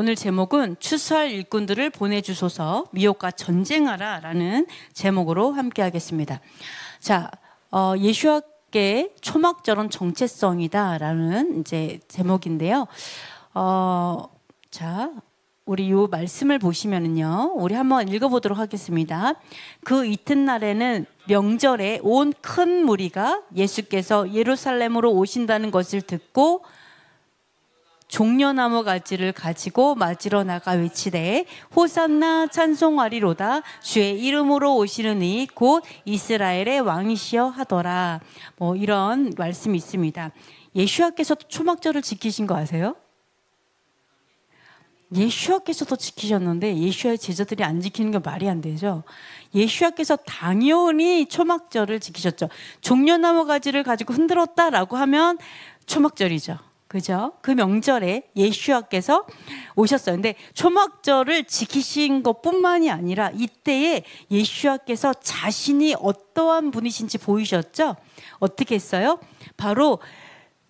오늘 제목은 추수할 일꾼들을 보내주소서 미혹과 전쟁하라 라는 제목으로 함께 하겠습니다. 자, 예수와의 초막절은 정체성이다 라는 이제 제목인데요. 자, 우리 요 말씀을 보시면은요, 우리 한번 읽어보도록 하겠습니다. 그 이튿날에는 명절에 온 큰 무리가 예수께서 예루살렘으로 오신다는 것을 듣고 종려나무 가지를 가지고 맞으러 나가 외치되 호산나 찬송하리로다 주의 이름으로 오시는 이 곧 이스라엘의 왕이시여 하더라. 뭐 이런 말씀이 있습니다. 예수와께서도 초막절을 지키신 거 아세요? 예수와께서도 지키셨는데 예수와의 제자들이 안 지키는 게 말이 안 되죠. 예수와께서 당연히 초막절을 지키셨죠. 종려나무 가지를 가지고 흔들었다라고 하면 초막절이죠. 그죠? 그 명절에 예수와께서 오셨어요. 근데 초막절을 지키신 것뿐만이 아니라 이때에 예수와께서 자신이 어떠한 분이신지 보이셨죠? 어떻게 했어요? 바로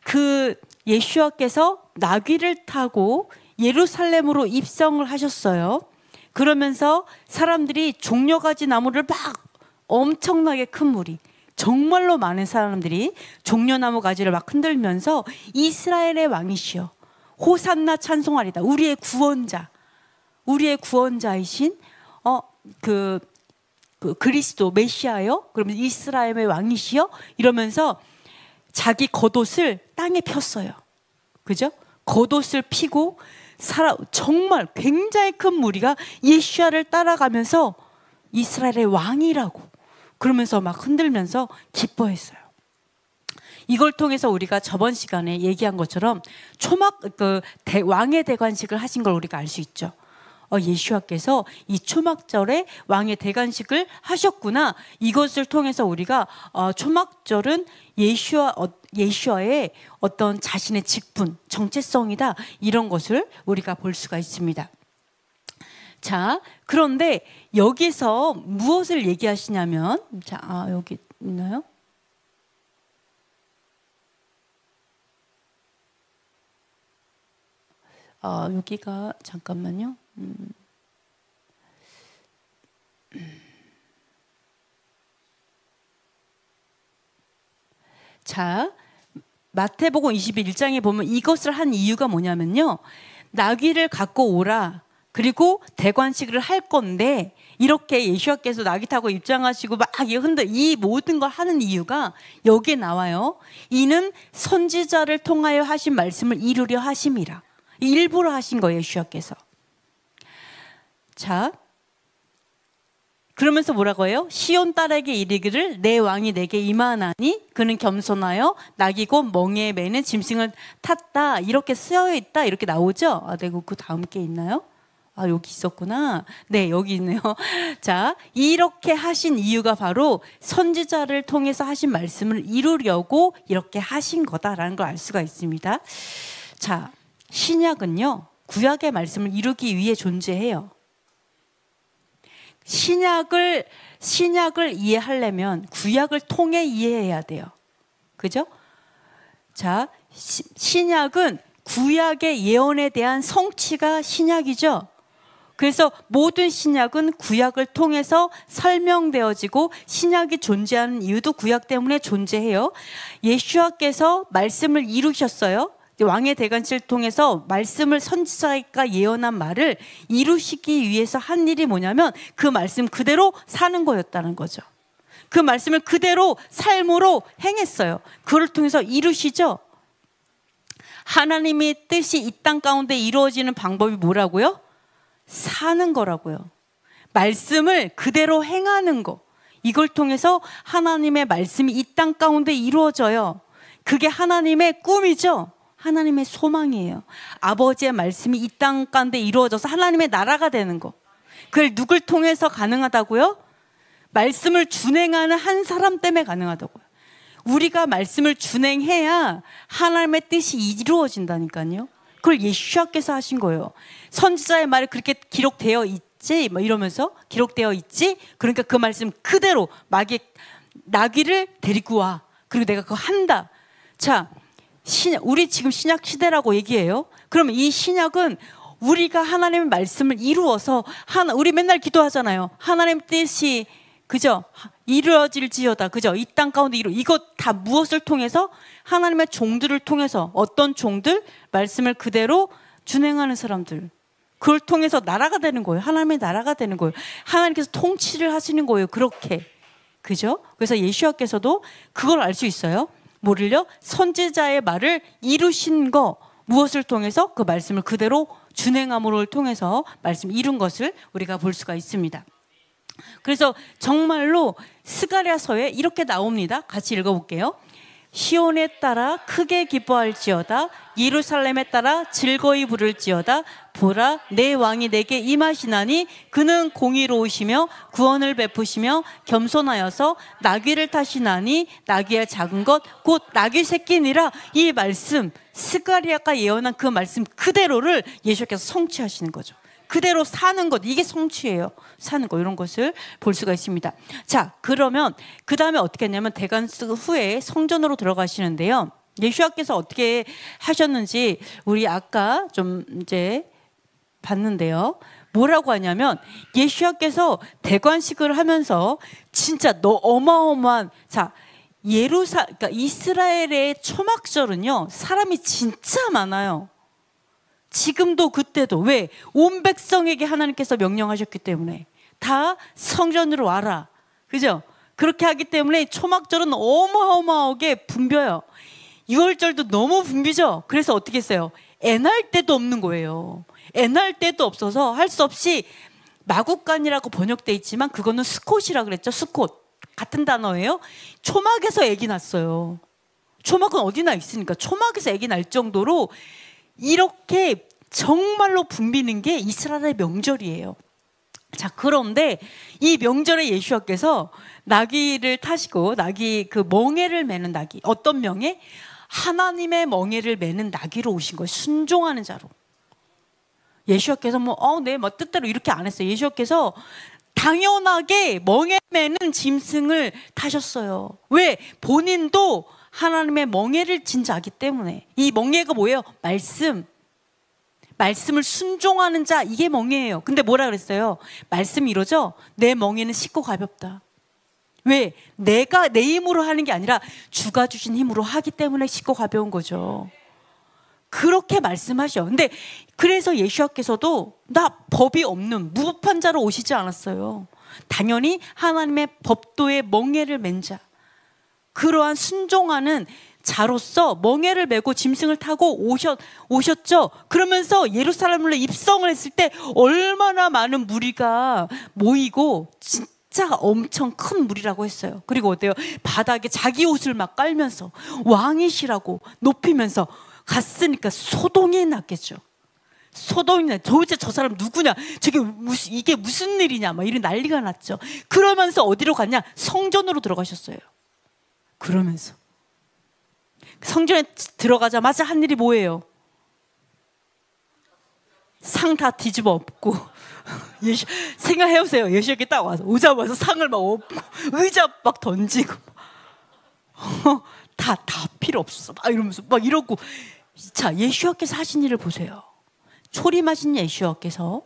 그 예수와께서 나귀를 타고 예루살렘으로 입성을 하셨어요. 그러면서 사람들이 종려가지 나무를 막 엄청나게 큰 무리, 정말로 많은 사람들이 종려나무 가지를 막 흔들면서 이스라엘의 왕이시여 호산나 찬송하리다. 우리의 구원자, 우리의 구원자이신 그 그리스도 메시아요. 그러면 이스라엘의 왕이시여 이러면서 자기 겉옷을 땅에 폈어요. 그죠? 겉옷을 피고 정말 굉장히 큰 무리가 예수야를 따라가면서 이스라엘의 왕이라고 그러면서 막 흔들면서 기뻐했어요. 이걸 통해서 우리가 저번 시간에 얘기한 것처럼 왕의 대관식을 하신 걸 우리가 알 수 있죠. 예수와께서 이 초막절에 왕의 대관식을 하셨구나. 이것을 통해서 우리가 초막절은 예수와의 어떤 자신의 직분, 정체성이다. 이런 것을 우리가 볼 수가 있습니다. 자, 그런데 여기서 무엇을 얘기하시냐면, 자, 여기 있나요? 여기가 잠깐만요. 자, 마태복음 21장에 보면 이것을 한 이유가 뭐냐면요. 나귀를 갖고 오라. 그리고 대관식을 할 건데 이렇게 예수와께서 나귀 타고 입장하시고 막 이 모든 걸 하는 이유가 여기에 나와요. 이는 선지자를 통하여 하신 말씀을 이루려 하심이라. 일부러 하신 거예요, 예수와께서. 자, 그러면서 뭐라고 해요? 시온 딸에게 이르기를 내 왕이 내게 임하나니 그는 겸손하여 나귀 곧 멍에에 매는 짐승을 탔다. 이렇게 쓰여 있다. 이렇게 나오죠? 네, 그 다음 게 있나요? 여기 있었구나. 네, 여기 있네요. 자, 이렇게 하신 이유가 바로 선지자를 통해서 하신 말씀을 이루려고 이렇게 하신 거다라는 걸 알 수가 있습니다. 자, 신약은요, 구약의 말씀을 이루기 위해 존재해요. 신약을 이해하려면 구약을 통해 이해해야 돼요. 그죠? 자, 신약은 구약의 예언에 대한 성취가 신약이죠. 그래서 모든 신약은 구약을 통해서 설명되어지고 신약이 존재하는 이유도 구약 때문에 존재해요. 예수와께서 말씀을 이루셨어요. 왕의 대관식을 통해서 말씀을 선지자가 예언한 말을 이루시기 위해서 한 일이 뭐냐면 그 말씀 그대로 사는 거였다는 거죠. 그 말씀을 그대로 삶으로 행했어요. 그걸 통해서 이루시죠. 하나님의 뜻이 이 땅 가운데 이루어지는 방법이 뭐라고요? 사는 거라고요. 말씀을 그대로 행하는 거. 이걸 통해서 하나님의 말씀이 이 땅 가운데 이루어져요. 그게 하나님의 꿈이죠. 하나님의 소망이에요. 아버지의 말씀이 이 땅 가운데 이루어져서 하나님의 나라가 되는 거. 그걸 누굴 통해서 가능하다고요? 말씀을 준행하는 한 사람 때문에 가능하다고요. 우리가 말씀을 준행해야 하나님의 뜻이 이루어진다니까요. 그걸 예수와께서 하신 거예요. 선지자의 말이 그렇게 기록되어 있지? 뭐 이러면서 기록되어 있지? 그러니까 그 말씀 그대로 나귀를 데리고 와. 그리고 내가 그거 한다. 자, 우리 지금 신약 시대라고 얘기해요. 그럼 이 신약은 우리가 하나님의 말씀을 이루어서 우리 맨날 기도하잖아요. 하나님 뜻이 그죠? 이루어질지어다. 그죠? 이 땅 가운데 이거 다 무엇을 통해서? 하나님의 종들을 통해서. 어떤 종들? 말씀을 그대로 준행하는 사람들. 그걸 통해서 나라가 되는 거예요. 하나님의 나라가 되는 거예요. 하나님께서 통치를 하시는 거예요. 그렇게. 그죠? 그래서 예수님께서도 그걸 알 수 있어요. 뭐를요? 선지자의 말을 이루신 거. 무엇을 통해서? 그 말씀을 그대로 준행함으로 통해서 말씀 이룬 것을 우리가 볼 수가 있습니다. 그래서 정말로 스가랴서에 이렇게 나옵니다. 같이 읽어볼게요. 시온에 따라 크게 기뻐할지어다. 예루살렘에 따라 즐거이 부를지어다. 보라, 내 왕이 내게 임하시나니 그는 공의로우시며 구원을 베푸시며 겸손하여서 나귀를 타시나니 나귀의 작은 것 곧 나귀 새끼니라. 이 말씀, 스가랴가 예언한 그 말씀 그대로를 예수께서 성취하시는 거죠. 그대로 사는 것, 이게 성취예요. 사는 거, 이런 것을 볼 수가 있습니다. 자, 그러면 그 다음에 어떻게 했냐면 대관식 후에 성전으로 들어가시는데요. 예수님께서 어떻게 하셨는지 우리 아까 좀 이제 봤는데요. 뭐라고 하냐면 예수님께서 대관식을 하면서 진짜 어마어마한, 자, 그러니까 이스라엘의 초막절은요, 사람이 진짜 많아요. 지금도 그때도. 왜? 온 백성에게 하나님께서 명령하셨기 때문에 다 성전으로 와라. 그죠? 그렇게 하기 때문에 초막절은 어마어마하게 붐벼요. 6월절도 너무 붐비죠? 그래서 어떻게 했어요? 애날 때도 없는 거예요. 애날 때도 없어서 할 수 없이 마구간이라고 번역돼 있지만 그거는 스콧이라 그랬죠. 스콧. 같은 단어예요. 초막에서 애기 났어요. 초막은 어디나 있으니까 초막에서 애기 날 정도로 이렇게 정말로 붐비는 게 이스라엘의 명절이에요. 자, 그런데 이 명절에 예수님께서 나귀를 타시고, 나귀 그 멍에를 매는 나귀, 어떤 명예? 하나님의 멍에를 매는 나귀로 오신 거예요. 순종하는 자로. 예수님께서 네, 뜻대로 이렇게 안 했어요. 예수님께서 당연하게 멍에 매는 짐승을 타셨어요. 왜? 본인도 하나님의 멍에를 진 자이기 때문에. 이 멍에가 뭐예요? 말씀을 순종하는 자, 이게 멍에예요. 근데 뭐라 그랬어요? 말씀이 이러죠? 내 멍에는 쉽고 가볍다. 왜? 내가 내 힘으로 하는 게 아니라 주가 주신 힘으로 하기 때문에 쉽고 가벼운 거죠. 그렇게 말씀하셔. 근데 그래서 예수님께서도 나 법이 없는 무법한 자로 오시지 않았어요. 당연히 하나님의 법도의 멍에를 맨 자, 그러한 순종하는 자로서 멍에를 메고 짐승을 타고 오셨죠. 그러면서 예루살렘으로 입성을 했을 때 얼마나 많은 무리가 모이고 진짜 엄청 큰 무리라고 했어요. 그리고 어때요? 바닥에 자기 옷을 막 깔면서 왕이시라고 높이면서 갔으니까 소동이 났겠죠. 소동이 나. 도대체 저 사람 누구냐? 이게 무슨 일이냐? 막 이런 난리가 났죠. 그러면서 어디로 갔냐? 성전으로 들어가셨어요. 그러면서 성전에 들어가자마자 한 일이 뭐예요? 상 다 뒤집어 엎고 생각해보세요. 예수님께 딱 와서 오자마자 상을 막 엎고 의자 막 던지고 다 필요 없어 막 이러면서 막 이러고. 자, 예수님께서 하신 일을 보세요. 초림하신 예수님께서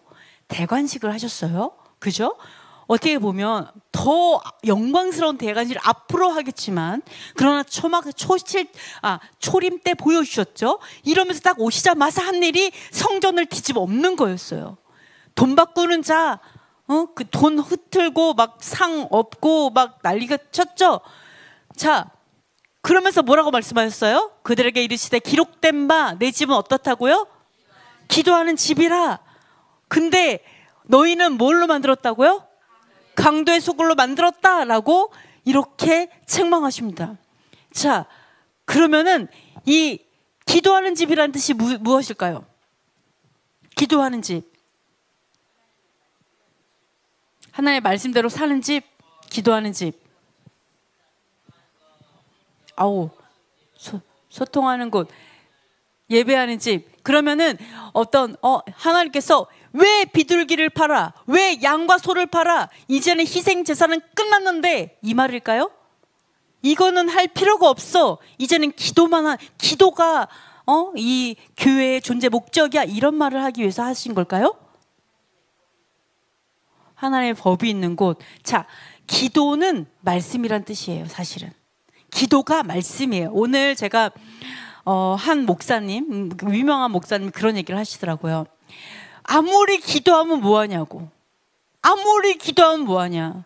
대관식을 하셨어요. 그죠? 어떻게 보면 더 영광스러운 대관식을 앞으로 하겠지만, 그러나 초림 때 보여주셨죠. 이러면서 딱 오시자마자 한 일이 성전을 뒤집어 엎는 거였어요. 돈 바꾸는 자, 그 돈 흩틀고 막 상 엎고 막 난리가 쳤죠. 자, 그러면서 뭐라고 말씀하셨어요? 그들에게 이르시되 기록된 바 내 집은 어떻다고요? 기도하는 집이라. 근데 너희는 뭘로 만들었다고요? 강도의 소굴로 만들었다라고 이렇게 책망하십니다. 자, 그러면은 이 기도하는 집이라는 뜻이 무엇일까요? 기도하는 집, 하나님의 말씀대로 사는 집, 기도하는 집. 소통하는 곳, 예배하는 집. 그러면은 하나님께서 왜 비둘기를 팔아? 왜 양과 소를 팔아? 이제는 희생 제사는 끝났는데, 이 말일까요? 이거는 할 필요가 없어. 이제는 기도가 이 교회의 존재 목적이야, 이런 말을 하기 위해서 하신 걸까요? 하나님의 법이 있는 곳. 자, 기도는 말씀이란 뜻이에요. 사실은 기도가 말씀이에요. 오늘 제가 한 목사님, 유명한 목사님이 그런 얘기를 하시더라고요. 아무리 기도하면 뭐하냐고. 아무리 기도하면 뭐하냐.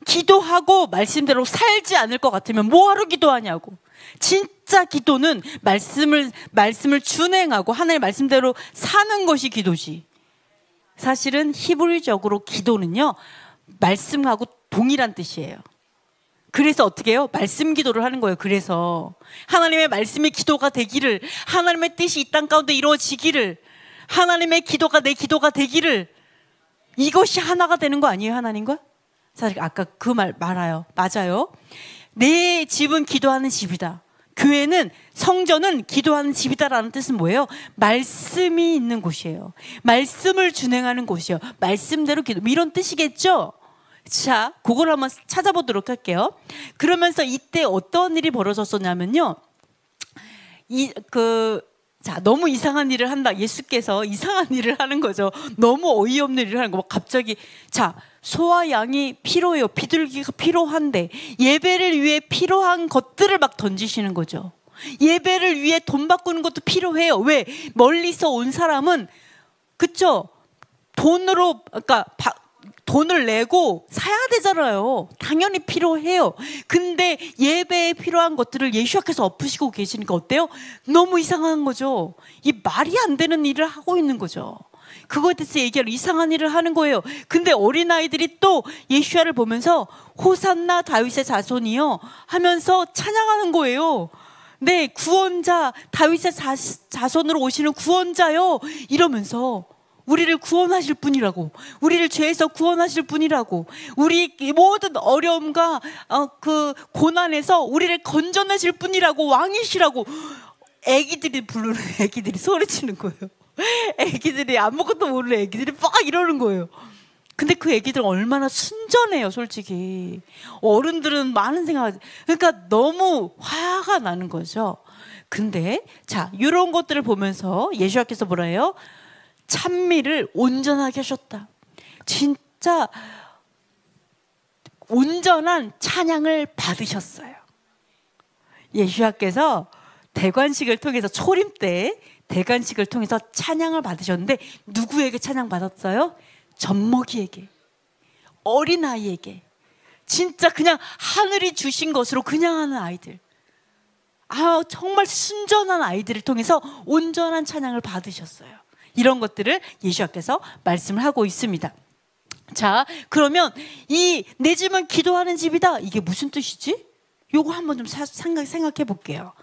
기도하고 말씀대로 살지 않을 것 같으면 뭐하러 기도하냐고. 진짜 기도는 말씀을 준행하고 하나님의 말씀대로 사는 것이 기도지. 사실은 히브리적으로 기도는요, 말씀하고 동일한 뜻이에요. 그래서 어떻게 해요? 말씀 기도를 하는 거예요. 그래서 하나님의 말씀이 기도가 되기를, 하나님의 뜻이 이 땅 가운데 이루어지기를, 하나님의 기도가 내 기도가 되기를, 이것이 하나가 되는 거 아니에요? 하나님과? 사실 아까 그 말 말아요. 맞아요. 내 집은 기도하는 집이다. 교회는, 성전은 기도하는 집이다라는 뜻은 뭐예요? 말씀이 있는 곳이에요. 말씀을 준행하는 곳이에요. 말씀대로 기도, 이런 뜻이겠죠? 자, 그걸 한번 찾아보도록 할게요. 그러면서 이때 어떤 일이 벌어졌었냐면요, 자, 너무 이상한 일을 한다. 예수께서 이상한 일을 하는 거죠. 너무 어이없는 일을 하는 거. 갑자기, 자, 소와 양이 필요해요. 비둘기가 필요한데 예배를 위해 필요한 것들을 막 던지시는 거죠. 예배를 위해 돈 바꾸는 것도 필요해요. 왜? 멀리서 온 사람은, 그쵸? 돈으로, 그러니까 돈을 내고 사야 되잖아요. 당연히 필요해요. 근데 예배에 필요한 것들을 예수께서 엎으시고 계시니까 어때요? 너무 이상한 거죠. 이 말이 안 되는 일을 하고 있는 거죠. 그거에 대해서 얘기하는, 이상한 일을 하는 거예요. 근데 어린아이들이 또 예수야를 보면서 호산나 다윗의 자손이요 하면서 찬양하는 거예요. 네, 구원자, 다윗의 자손으로 오시는 구원자요 이러면서 우리를 구원하실 분이라고, 우리를 죄에서 구원하실 분이라고, 우리 모든 어려움과 그 고난에서 우리를 건져내실 분이라고, 왕이시라고. 애기들이 부르는, 애기들이 소리치는 거예요. 애기들이, 아무것도 모르는 애기들이 막 이러는 거예요. 근데 그 애기들은 얼마나 순전해요, 솔직히. 어른들은 많은 생각하지. 그러니까 너무 화가 나는 거죠. 근데 자, 이런 것들을 보면서 예수께서 뭐라 해요? 찬미를 온전하게 하셨다. 진짜 온전한 찬양을 받으셨어요. 예수께서 대관식을 통해서, 초림 때 대관식을 통해서 찬양을 받으셨는데 누구에게 찬양 받았어요? 젖먹이에게, 어린아이에게, 진짜 그냥 하늘이 주신 것으로 그냥 하는 아이들, 정말 순전한 아이들을 통해서 온전한 찬양을 받으셨어요. 이런 것들을 예수께서 말씀을 하고 있습니다. 자, 그러면 이 내 집은 기도하는 집이다, 이게 무슨 뜻이지? 요거 한번 좀 생각해 볼게요.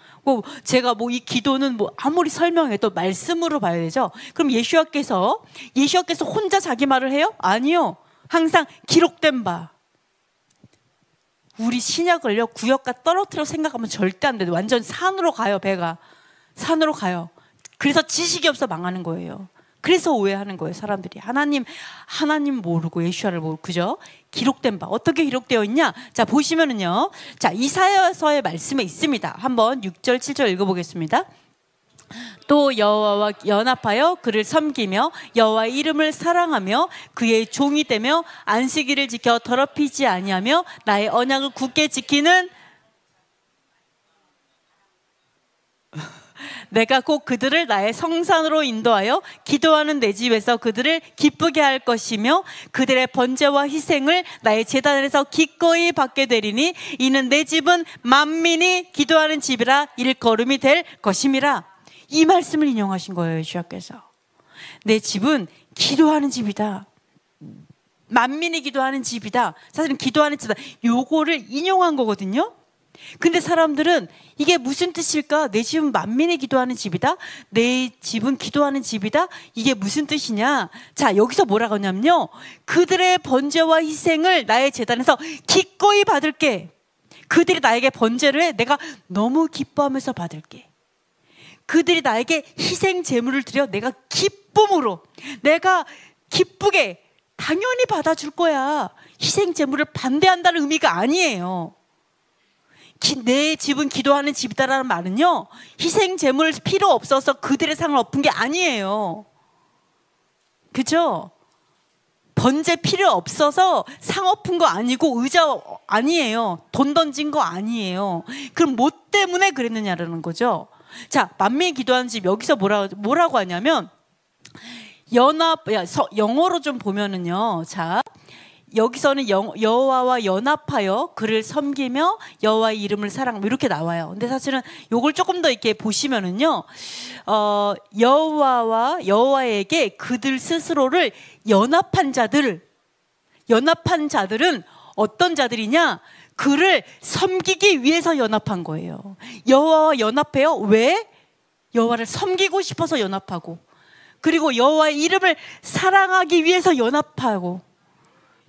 제가 이 기도는 아무리 설명해도 말씀으로 봐야 되죠. 그럼 예수께서 혼자 자기 말을 해요? 아니요. 항상 기록된 바. 우리 신약을요, 구역과 떨어뜨려 생각하면 절대 안 돼요. 완전 산으로 가요. 배가 산으로 가요. 그래서 지식이 없어 망하는 거예요. 그래서 오해하는 거예요, 사람들이. 하나님 모르고 예수를 모르고, 그죠? 기록된 바. 어떻게 기록되어 있냐? 자, 보시면은요, 자, 이사야서의 말씀에 있습니다. 한번 6절 7절 읽어보겠습니다. 또 여호와와 연합하여 그를 섬기며 여호와의 이름을 사랑하며 그의 종이 되며 안식일을 지켜 더럽히지 아니하며 나의 언약을 굳게 지키는, 내가 곧 그들을 나의 성산으로 인도하여 기도하는 내 집에서 그들을 기쁘게 할 것이며 그들의 번제와 희생을 나의 제단에서 기꺼이 받게 되리니 이는 내 집은 만민이 기도하는 집이라 일걸음이 될 것임이라. 이 말씀을 인용하신 거예요, 예수께서. 내 집은 기도하는 집이다. 만민이 기도하는 집이다. 사실은 기도하는 집이다. 요거를 인용한 거거든요. 근데 사람들은 이게 무슨 뜻일까? 내 집은 만민이 기도하는 집이다? 내 집은 기도하는 집이다? 이게 무슨 뜻이냐? 자, 여기서 뭐라고 하냐면요, 그들의 번제와 희생을 나의 제단에서 기꺼이 받을게. 그들이 나에게 번제를 해, 내가 너무 기뻐하면서 받을게. 그들이 나에게 희생 제물을 드려, 내가 기쁨으로, 내가 기쁘게 당연히 받아줄 거야. 희생 제물을 반대한다는 의미가 아니에요. 내 집은 기도하는 집이다라는 말은요, 희생 제물 필요 없어서 그들의 상을 엎은 게 아니에요. 그죠? 번제 필요 없어서 상 엎은 거 아니고 의자 아니에요. 돈 던진 거 아니에요. 그럼 뭐 때문에 그랬느냐라는 거죠. 자, 만민이 기도하는 집, 여기서 뭐라고 하냐면 영어로 좀 보면은요, 자, 여기서는 여호와와 연합하여 그를 섬기며 여호와의 이름을 사랑하며 이렇게 나와요. 근데 사실은 요걸 조금 더 이렇게 보시면은요, 여호와에게 그들 스스로를 연합한 자들은 어떤 자들이냐? 그를 섬기기 위해서 연합한 거예요. 여호와와 연합해요. 왜? 여호와를 섬기고 싶어서 연합하고, 그리고 여호와의 이름을 사랑하기 위해서 연합하고,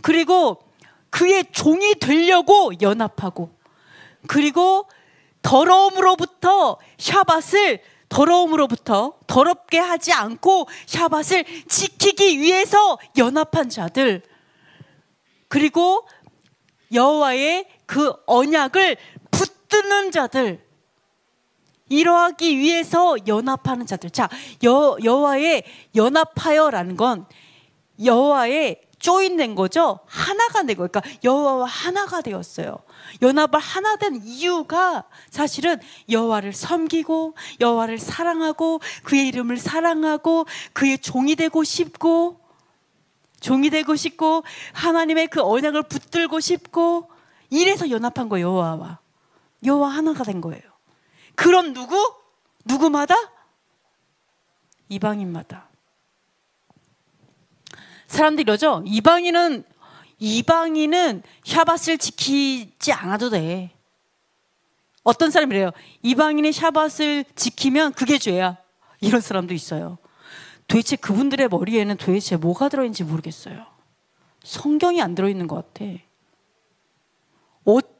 그리고 그의 종이 되려고 연합하고, 그리고 더러움으로부터 더럽게 하지 않고 샤밧을 지키기 위해서 연합한 자들, 그리고 여호와의 그 언약을 붙드는 자들, 이러하기 위해서 연합하는 자들. 자, 여호와의 연합하여라는 건 여호와의 조인된 거죠. 하나가 된 거예요. 그러니까 여호와와 하나가 되었어요. 연합을 하나 된 이유가 사실은 여호와를 섬기고 여호와를 사랑하고 그의 이름을 사랑하고 그의 종이 되고 싶고 하나님의 그 언약을 붙들고 싶고, 이래서 연합한 거예요. 여호와 하나가 된 거예요. 그런 누구마다? 이방인마다. 사람들이 이러죠. 이방인은 샤밧을 지키지 않아도 돼. 어떤 사람이 이래요. 이방인이 샤밧을 지키면 그게 죄야. 이런 사람도 있어요. 도대체 그분들의 머리에는 도대체 뭐가 들어있는지 모르겠어요. 성경이 안 들어있는 것 같아.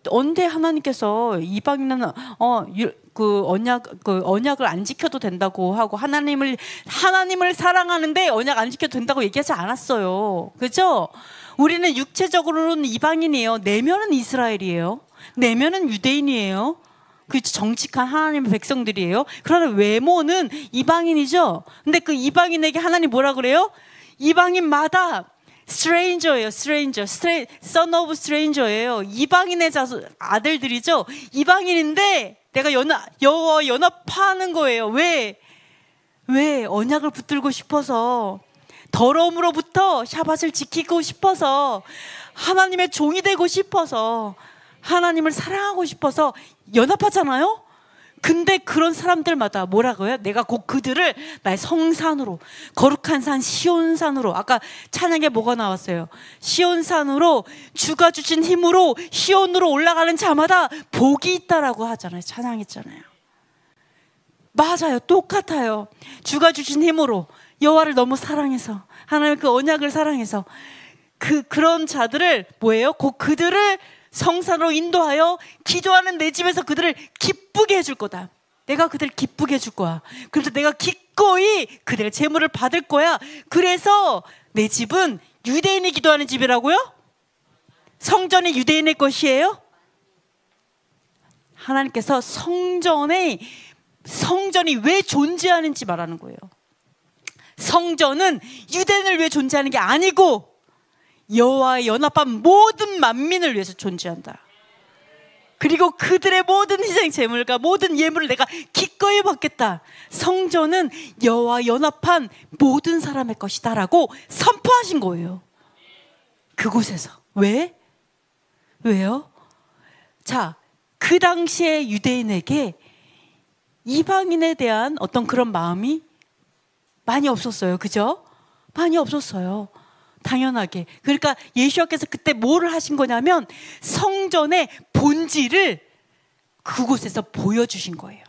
언제 하나님께서 이방인은 언약을 안 지켜도 된다고 하고 하나님을 사랑하는데 언약 안 지켜도 된다고 얘기하지 않았어요. 그죠? 우리는 육체적으로는 이방인이에요. 내면은 이스라엘이에요. 내면은 유대인이에요. 그 정직한 하나님의 백성들이에요. 그러나 외모는 이방인이죠. 근데 그 이방인에게 하나님 뭐라 그래요? 이방인마다 stranger예요. son of stranger예요. 이방인의 아들들이죠. 이방인인데 내가 여호와 연합하는 거예요. 왜? 언약을 붙들고 싶어서, 더러움으로부터 샤밧을 지키고 싶어서, 하나님의 종이 되고 싶어서, 하나님을 사랑하고 싶어서 연합하잖아요. 근데 그런 사람들마다 뭐라고요? 내가 곧 그들을 나의 성산으로, 거룩한 산 시온산으로, 아까 찬양에 뭐가 나왔어요? 시온산으로, 주가 주신 힘으로 시온으로 올라가는 자마다 복이 있다라고 하잖아요. 찬양했잖아요. 맞아요. 똑같아요. 주가 주신 힘으로, 여호와를 너무 사랑해서, 하나님의 그 언약을 사랑해서 그런 자들을 뭐예요? 곧 그들을 성산으로 인도하여 기도하는 내 집에서 그들을 기쁘게 해줄 거다. 내가 그들을 기쁘게 해줄 거야. 그래서 내가 기꺼이 그들의 재물을 받을 거야. 그래서 내 집은 유대인이 기도하는 집이라고요? 성전이 유대인의 것이에요? 하나님께서 성전이 왜 존재하는지 말하는 거예요. 성전은 유대인을 위해 존재하는 게 아니고 여호와의 연합한 모든 만민을 위해서 존재한다. 그리고 그들의 모든 희생 제물과 모든 예물을 내가 기꺼이 받겠다. 성전은 여호와 연합한 모든 사람의 것이다라고 선포하신 거예요. 그곳에서. 왜요? 자, 그 당시에 유대인에게 이방인에 대한 어떤 그런 마음이 많이 없었어요. 그죠? 많이 없었어요. 당연하게. 그러니까 예수님께서 그때 뭐를 하신 거냐면 성전의 본질을 그곳에서 보여주신 거예요.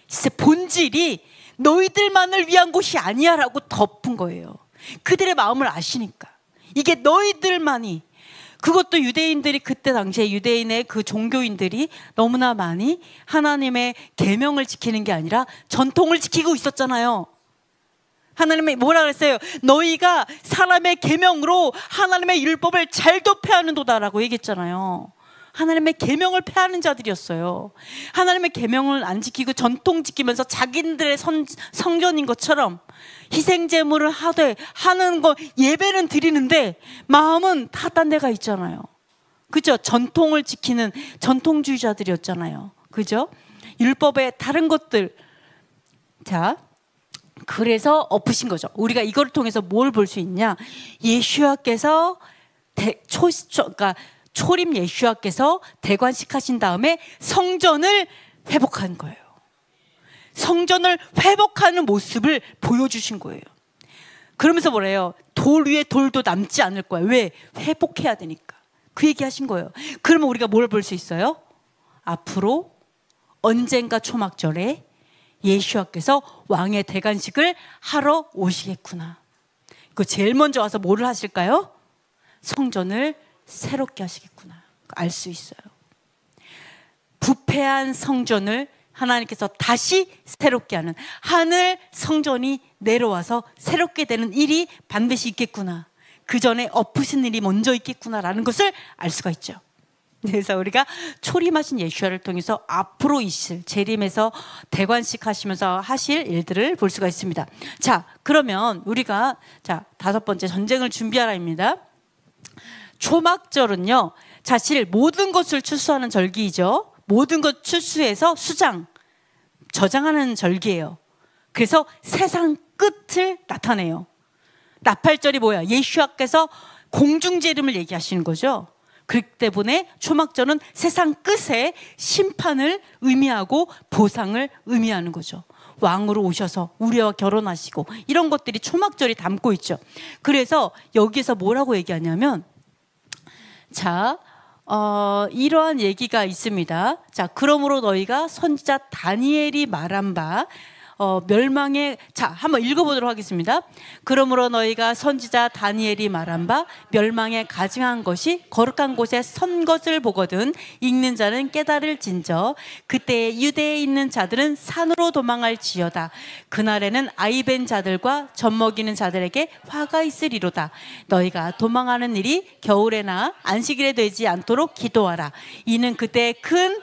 진짜 본질이 너희들만을 위한 곳이 아니야 라고 덮은 거예요. 그들의 마음을 아시니까. 이게 너희들만이, 그것도 유대인들이, 그때 당시에 유대인의 그 종교인들이 너무나 많이 하나님의 계명을 지키는 게 아니라 전통을 지키고 있었잖아요. 하나님이 뭐라 그랬어요? 너희가 사람의 계명으로 하나님의 율법을 잘 도패하는도다라고 얘기했잖아요. 하나님의 계명을 폐하는 자들이었어요. 하나님의 계명을 안 지키고 전통 지키면서 자기들의 성전인 것처럼 희생 제물을 하는 거, 예배는 드리는데 마음은 다 딴 데가 있잖아요. 그죠? 전통을 지키는 전통주의자들이었잖아요. 그죠? 율법의 다른 것들. 자, 그래서 엎으신 거죠. 우리가 이걸 통해서 뭘 볼 수 있냐? 예수와께서 그러니까 초림 예수와께서 대관식 하신 다음에 성전을 회복한 거예요. 성전을 회복하는 모습을 보여주신 거예요. 그러면서 뭐래요? 돌 위에 돌도 남지 않을 거야. 왜? 회복해야 되니까. 그 얘기 하신 거예요. 그러면 우리가 뭘 볼 수 있어요? 앞으로 언젠가 초막절에 예수와께서 왕의 대관식을 하러 오시겠구나. 그 제일 먼저 와서 뭐를 하실까요? 성전을 새롭게 하시겠구나. 알 수 있어요. 부패한 성전을 하나님께서 다시 새롭게 하는, 하늘 성전이 내려와서 새롭게 되는 일이 반드시 있겠구나. 그 전에 엎으신 일이 먼저 있겠구나라는 것을 알 수가 있죠. 그래서 우리가 초림하신 예수와를 통해서 앞으로 있을 재림에서 대관식 하시면서 하실 일들을 볼 수가 있습니다. 자, 그러면 우리가 다섯 번째 전쟁을 준비하라입니다. 초막절은요, 사실 모든 것을 추수하는 절기이죠. 모든 것 추수해서 저장하는 절기예요. 그래서 세상 끝을 나타내요. 나팔절이 뭐야? 예수와께서 공중재림을 얘기하시는 거죠. 그렇기 때문에 초막절은 세상 끝에 심판을 의미하고 보상을 의미하는 거죠. 왕으로 오셔서 우리와 결혼하시고 이런 것들이 초막절이 담고 있죠. 그래서 여기서 뭐라고 얘기하냐면, 이러한 얘기가 있습니다. 그러므로 너희가 선지자 다니엘이 말한 바 멸망의, 한번 읽어보도록 하겠습니다. 그러므로 너희가 선지자 다니엘이 말한 바 멸망에 가증한 것이 거룩한 곳에 선 것을 보거든 읽는 자는 깨달을진저 그때 유대에 있는 자들은 산으로 도망할지어다. 그날에는 아이벤 자들과 젖먹이는 자들에게 화가 있으리로다. 너희가 도망하는 일이 겨울에나 안식일에 되지 않도록 기도하라. 이는 그때 큰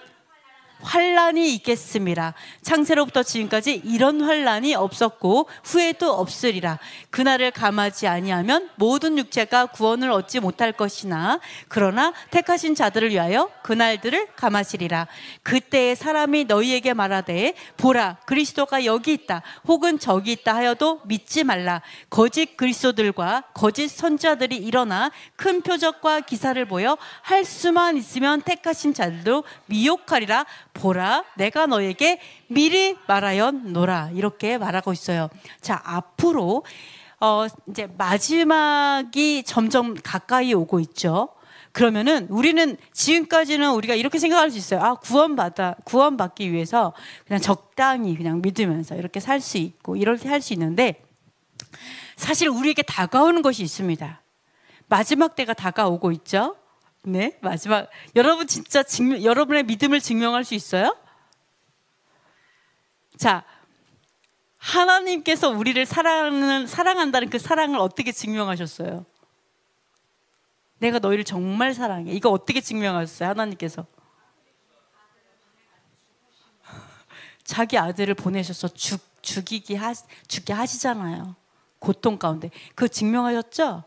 환란이 있겠습니다. 창세로부터 지금까지 이런 환란이 없었고 후에도 없으리라. 그날을 감하지 아니하면 모든 육체가 구원을 얻지 못할 것이나 그러나 택하신 자들을 위하여 그날들을 감하시리라. 그때에 사람이 너희에게 말하되 보라 그리스도가 여기 있다 혹은 저기 있다 하여도 믿지 말라. 거짓 그리스도들과 거짓 선지자들이 일어나 큰 표적과 기사를 보여 할 수만 있으면 택하신 자들도 미혹하리라. 보라 내가 너에게 미리 말하였노라. 이렇게 말하고 있어요. 앞으로 이제 마지막이 점점 가까이 오고 있죠. 그러면은 우리는 지금까지는 우리가 이렇게 생각할 수 있어요. 구원받기 위해서 그냥 적당히 그냥 믿으면서 이렇게 살 수 있고 이렇게 할 수 있는데, 사실 우리에게 다가오는 것이 있습니다. 마지막 때가 다가오고 있죠. 네, 마지막. 여러분 진짜 여러분의 믿음을 증명할 수 있어요? 하나님께서 우리를 사랑한다는 그 사랑을 어떻게 증명하셨어요? 내가 너희를 정말 사랑해. 이거 어떻게 증명하셨어요? 하나님께서 자기 아들을 보내셔서 죽게 하시잖아요. 고통 가운데. 그거 증명하셨죠?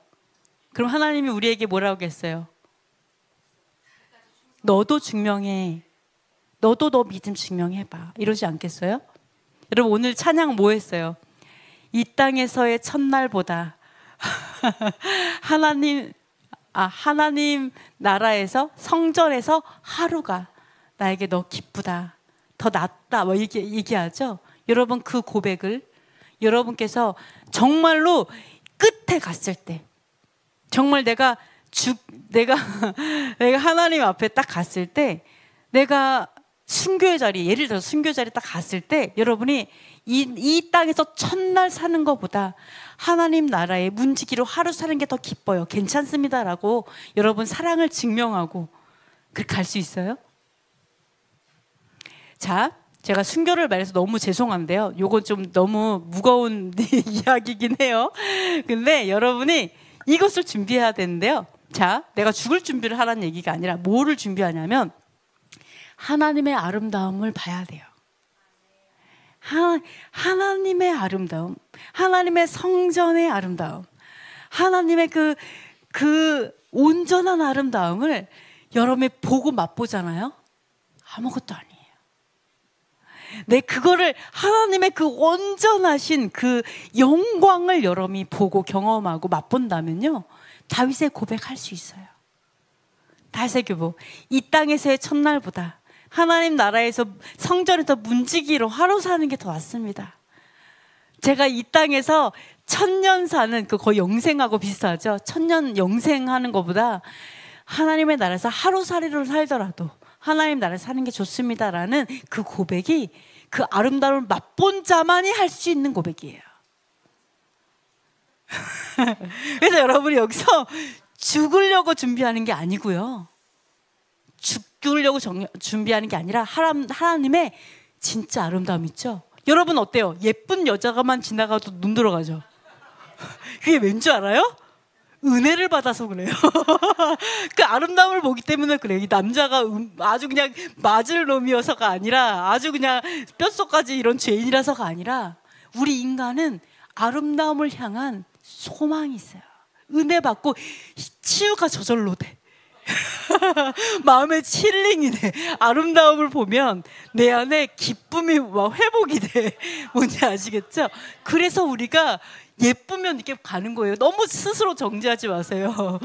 그럼 하나님이 우리에게 뭐라고 했어요? 너도 증명해. 너도 너 믿음 증명해봐. 이러지 않겠어요? 여러분 오늘 찬양 뭐 했어요? 이 땅에서의 첫날보다 하나님 나라에서 성전에서 하루가 나에게 더 기쁘다, 더 낫다, 뭐 이렇게 얘기하죠. 여러분 그 고백을 여러분께서 정말로 끝에 갔을 때, 정말 내가 하나님 앞에 딱 갔을 때, 내가 순교의 자리, 예를 들어서 순교 자리 딱 갔을 때, 여러분이 이 땅에서 첫날 사는 것보다 하나님 나라의 문지기로 하루 사는 게 더 기뻐요. 괜찮습니다라고 여러분 사랑을 증명하고 그렇게 갈 수 있어요? 제가 순교를 말해서 너무 죄송한데요. 요건 좀 너무 무거운 이야기긴 해요. 근데 여러분이 이것을 준비해야 되는데요. 자, 내가 죽을 준비를 하라는 얘기가 아니라 뭐를 준비하냐면 하나님의 아름다움을 봐야 돼요. 하나님의 아름다움, 하나님의 성전의 아름다움, 하나님의 그 온전한 아름다움을 여러분이 보고 맛보잖아요. 아무것도 아니에요. 네, 그거를 하나님의 그 온전하신 그 영광을 여러분이 보고 경험하고 맛본다면요, 다윗의 고백할 수 있어요. 다윗의 고백, 이 땅에서의 첫날보다 하나님 나라에서 성전에서 문지기로 하루 사는 게 더 낫습니다. 제가 이 땅에서 1000년 사는, 그 거의 영생하고 비슷하죠. 1000년 영생하는 것보다 하나님의 나라에서 하루살이로 살더라도 하나님 나라에서 사는 게 좋습니다라는 그 고백이, 그 아름다움을 맛본 자만이 할 수 있는 고백이에요. 그래서 여러분이 여기서 죽으려고 준비하는 게 아니고요, 죽으려고 준비하는 게 아니라 하나님의 진짜 아름다움 있죠. 여러분 어때요? 예쁜 여자가만 지나가도 눈 들어가죠. 그게 왠 줄 알아요? 은혜를 받아서 그래요. 그 아름다움을 보기 때문에 그래요. 이 남자가 아주 그냥 맞을 놈이어서가 아니라, 아주 그냥 뼛속까지 이런 죄인이라서가 아니라, 우리 인간은 아름다움을 향한 소망이 있어요. 은혜 받고 치유가 저절로 돼. 마음의 힐링이 돼. 아름다움을 보면 내 안에 기쁨이 막 회복이 돼. 뭔지 아시겠죠? 그래서 우리가 예쁘면 이렇게 가는 거예요. 너무 스스로 정죄하지 마세요.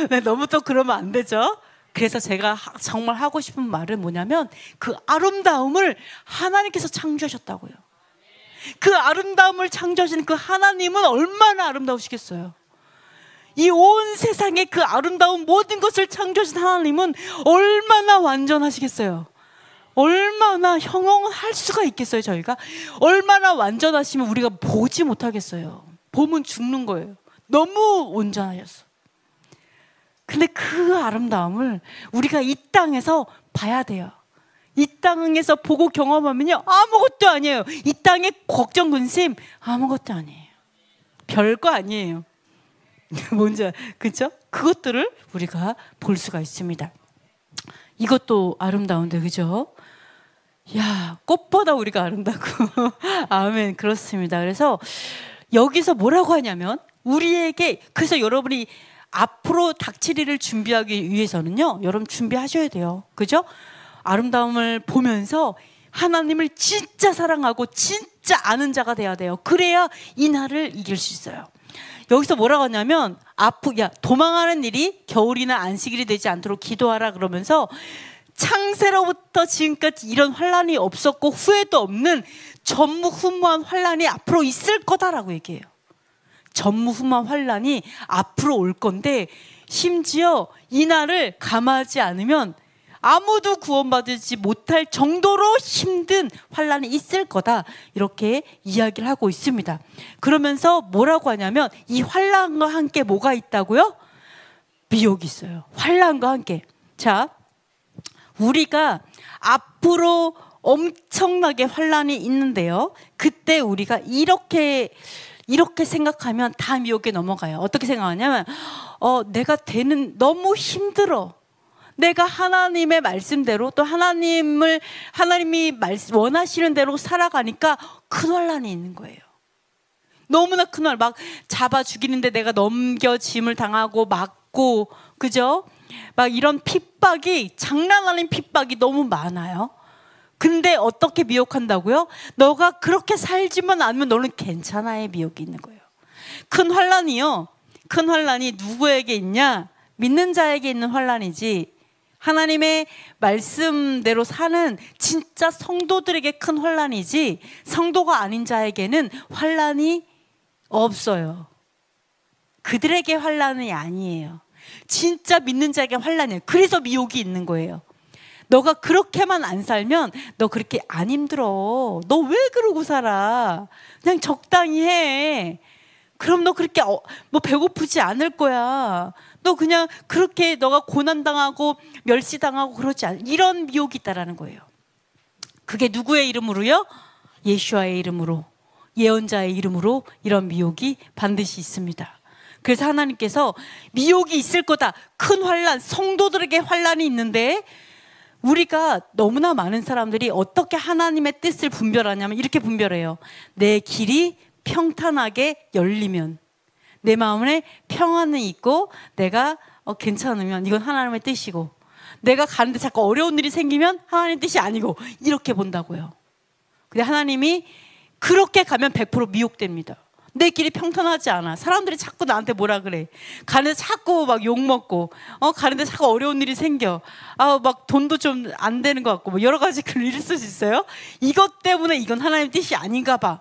네, 너무 또 그러면 안 되죠. 그래서 제가 정말 하고 싶은 말은 뭐냐면, 그 아름다움을 하나님께서 창조하셨다고요. 그 아름다움을 창조하신 그 하나님은 얼마나 아름다우시겠어요. 이 온 세상의 그 아름다운 모든 것을 창조하신 하나님은 얼마나 완전하시겠어요. 얼마나 형용할 수가 있겠어요. 저희가 얼마나 완전하시면 우리가 보지 못하겠어요. 보면 죽는 거예요. 너무 온전하셨어. 근데 그 아름다움을 우리가 이 땅에서 봐야 돼요. 이 땅에서 보고 경험하면요, 아무것도 아니에요. 이 땅의 걱정 근심 아무것도 아니에요. 별거 아니에요. 뭔지, 그죠? 그것들을 우리가 볼 수가 있습니다. 이것도 아름다운데, 그죠? 야, 꽃보다 우리가 아름다고. 아멘. 그렇습니다. 그래서 여기서 뭐라고 하냐면, 우리에게, 그래서 여러분이 앞으로 닥치리를 준비하기 위해서는요, 여러분 준비하셔야 돼요. 그죠? 아름다움을 보면서 하나님을 진짜 사랑하고 진짜 아는 자가 돼야 돼요. 그래야 이 날을 이길 수 있어요. 여기서 뭐라고 하냐면, 도망하는 일이 겨울이나 안식일이 되지 않도록 기도하라 그러면서, 창세로부터 지금까지 이런 환란이 없었고 후회도 없는 전무후무한 환란이 앞으로 있을 거다라고 얘기해요. 전무후무한 환란이 앞으로 올 건데, 심지어 이 날을 감하지 않으면 아무도 구원받지 못할 정도로 힘든 환란이 있을 거다, 이렇게 이야기를 하고 있습니다. 그러면서 뭐라고 하냐면, 이 환란과 함께 뭐가 있다고요? 미혹이 있어요. 환란과 함께. 자, 우리가 앞으로 엄청나게 환란이 있는데요, 그때 우리가 이렇게 생각하면 다 미혹에 넘어가요. 어떻게 생각하냐면, 내가 너무 힘들어. 내가 하나님의 말씀대로, 또 하나님이 원하시는 대로 살아가니까 큰 환란이 있는 거예요. 너무나 큰 환란, 막 잡아 죽이는데 내가 넘겨짐을 당하고 맞고, 그죠? 막 이런 핍박이, 장난 아닌 핍박이 너무 많아요. 근데 어떻게 미혹한다고요? 너가 그렇게 살지만 않으면 너는 괜찮아의 미혹이 있는 거예요. 큰 환란이요, 큰 환란이 누구에게 있냐? 믿는 자에게 있는 환란이지, 하나님의 말씀대로 사는 진짜 성도들에게 큰 환란이지, 성도가 아닌 자에게는 환란이 없어요. 그들에게 환란이 아니에요. 진짜 믿는 자에게 환란이에요. 그래서 미혹이 있는 거예요. 너가 그렇게만 안 살면 너 그렇게 안 힘들어. 너 왜 그러고 살아? 그냥 적당히 해. 그럼 너 그렇게 뭐 배고프지 않을 거야. 너 그냥 그렇게 너가 고난당하고 멸시당하고 그러지 않아. 이런 미혹이 있다라는 거예요. 그게 누구의 이름으로요? 예수와의 이름으로, 예언자의 이름으로 이런 미혹이 반드시 있습니다. 그래서 하나님께서 미혹이 있을 거다. 큰 환난, 성도들에게 환난이 있는데 우리가 너무나 많은 사람들이 어떻게 하나님의 뜻을 분별하냐면 이렇게 분별해요. 내 길이 평탄하게 열리면, 내 마음에 평안이 있고 내가 괜찮으면 이건 하나님의 뜻이고, 내가 가는데 자꾸 어려운 일이 생기면 하나님의 뜻이 아니고, 이렇게 본다고요. 근데 하나님이 그렇게 가면 100% 미혹됩니다. 내 길이 평탄하지 않아. 사람들이 자꾸 나한테 뭐라 그래. 가는데 자꾸 막 욕먹고, 가는데 자꾸 어려운 일이 생겨. 막 돈도 좀 안 되는 것 같고, 뭐 여러 가지 그런 일이 있을 수 있어요. 이것 때문에 이건 하나님의 뜻이 아닌가 봐.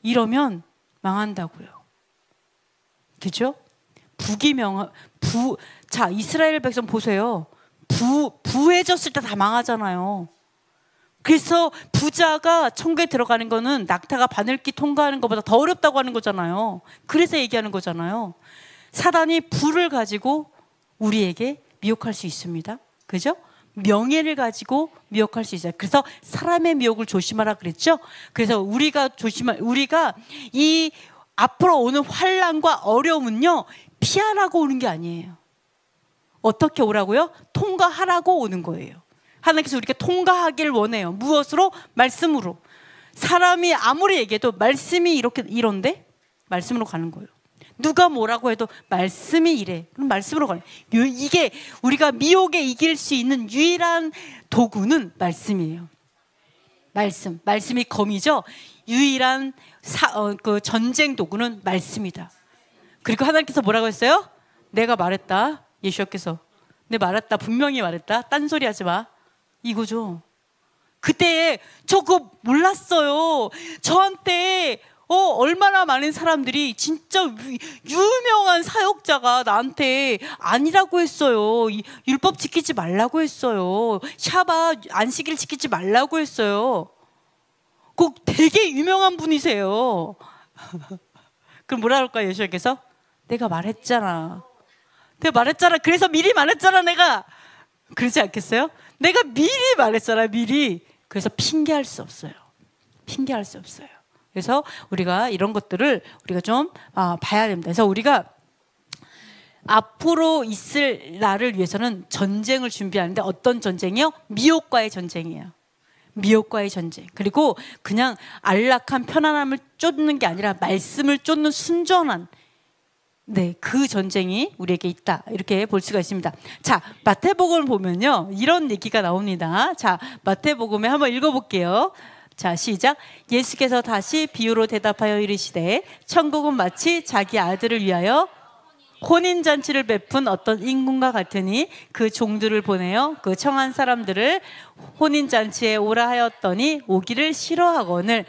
이러면 망한다고요. 그죠? 자, 이스라엘 백성 보세요. 부해졌을 때 다 망하잖아요. 그래서 부자가 천국에 들어가는 거는 낙타가 바늘길 통과하는 것보다 더 어렵다고 하는 거잖아요. 그래서 얘기하는 거잖아요. 사단이 부를 가지고 우리에게 미혹할 수 있습니다. 그죠? 명예를 가지고 미혹할 수 있어요. 그래서 사람의 미혹을 조심하라 그랬죠. 그래서 우리가 이 앞으로 오는 환난과 어려움은요, 피하라고 오는 게 아니에요. 어떻게 오라고요? 통과하라고 오는 거예요. 하나님께서 우리가 통과하길 원해요. 무엇으로? 말씀으로. 사람이 아무리 얘기해도 말씀이 이런데 말씀으로 가는 거예요. 누가 뭐라고 해도 말씀이 이래. 그럼 말씀으로 가는 거예요. 이게 우리가 미혹에 이길 수 있는 유일한 도구는 말씀이에요. 말씀이 검이죠. 유일한 그 전쟁 도구는 말씀이다. 그리고 하나님께서 뭐라고 했어요? 내가 말했다. 예수께서 내가 말했다. 분명히 말했다. 딴소리 하지 마. 이거죠. 그때 저 그거 몰랐어요. 저한테 얼마나 많은 사람들이 진짜 유명한 사역자가 나한테 아니라고 했어요. 율법 지키지 말라고 했어요. 샤바 안식일 지키지 말라고 했어요. 꼭 되게 유명한 분이세요. 그럼 뭐라 할까요? 예수께서 내가 말했잖아. 그래서 미리 말했잖아. 내가 그러지 않겠어요? 내가 미리 말했잖아. 미리. 그래서 핑계할 수 없어요. 그래서 우리가 이런 것들을 우리가 좀 봐야 됩니다. 그래서 우리가 앞으로 있을 날을 위해서는 전쟁을 준비하는데, 어떤 전쟁이요? 미혹과의 전쟁이에요. 미혹과의 전쟁. 그리고 그냥 안락한 편안함을 쫓는 게 아니라 말씀을 쫓는 순전한, 그 전쟁이 우리에게 있다. 이렇게 볼 수가 있습니다. 자, 마태복음을 보면요, 이런 얘기가 나옵니다. 자, 마태복음에 한번 읽어볼게요. 자, 시작. 예수께서 다시 비유로 대답하여 이르시되 천국은 마치 자기 아들을 위하여 혼인잔치를 베푼 어떤 임금과 같으니 그 종들을 보내어 그 청한 사람들을 혼인잔치에 오라 하였더니 오기를 싫어하거늘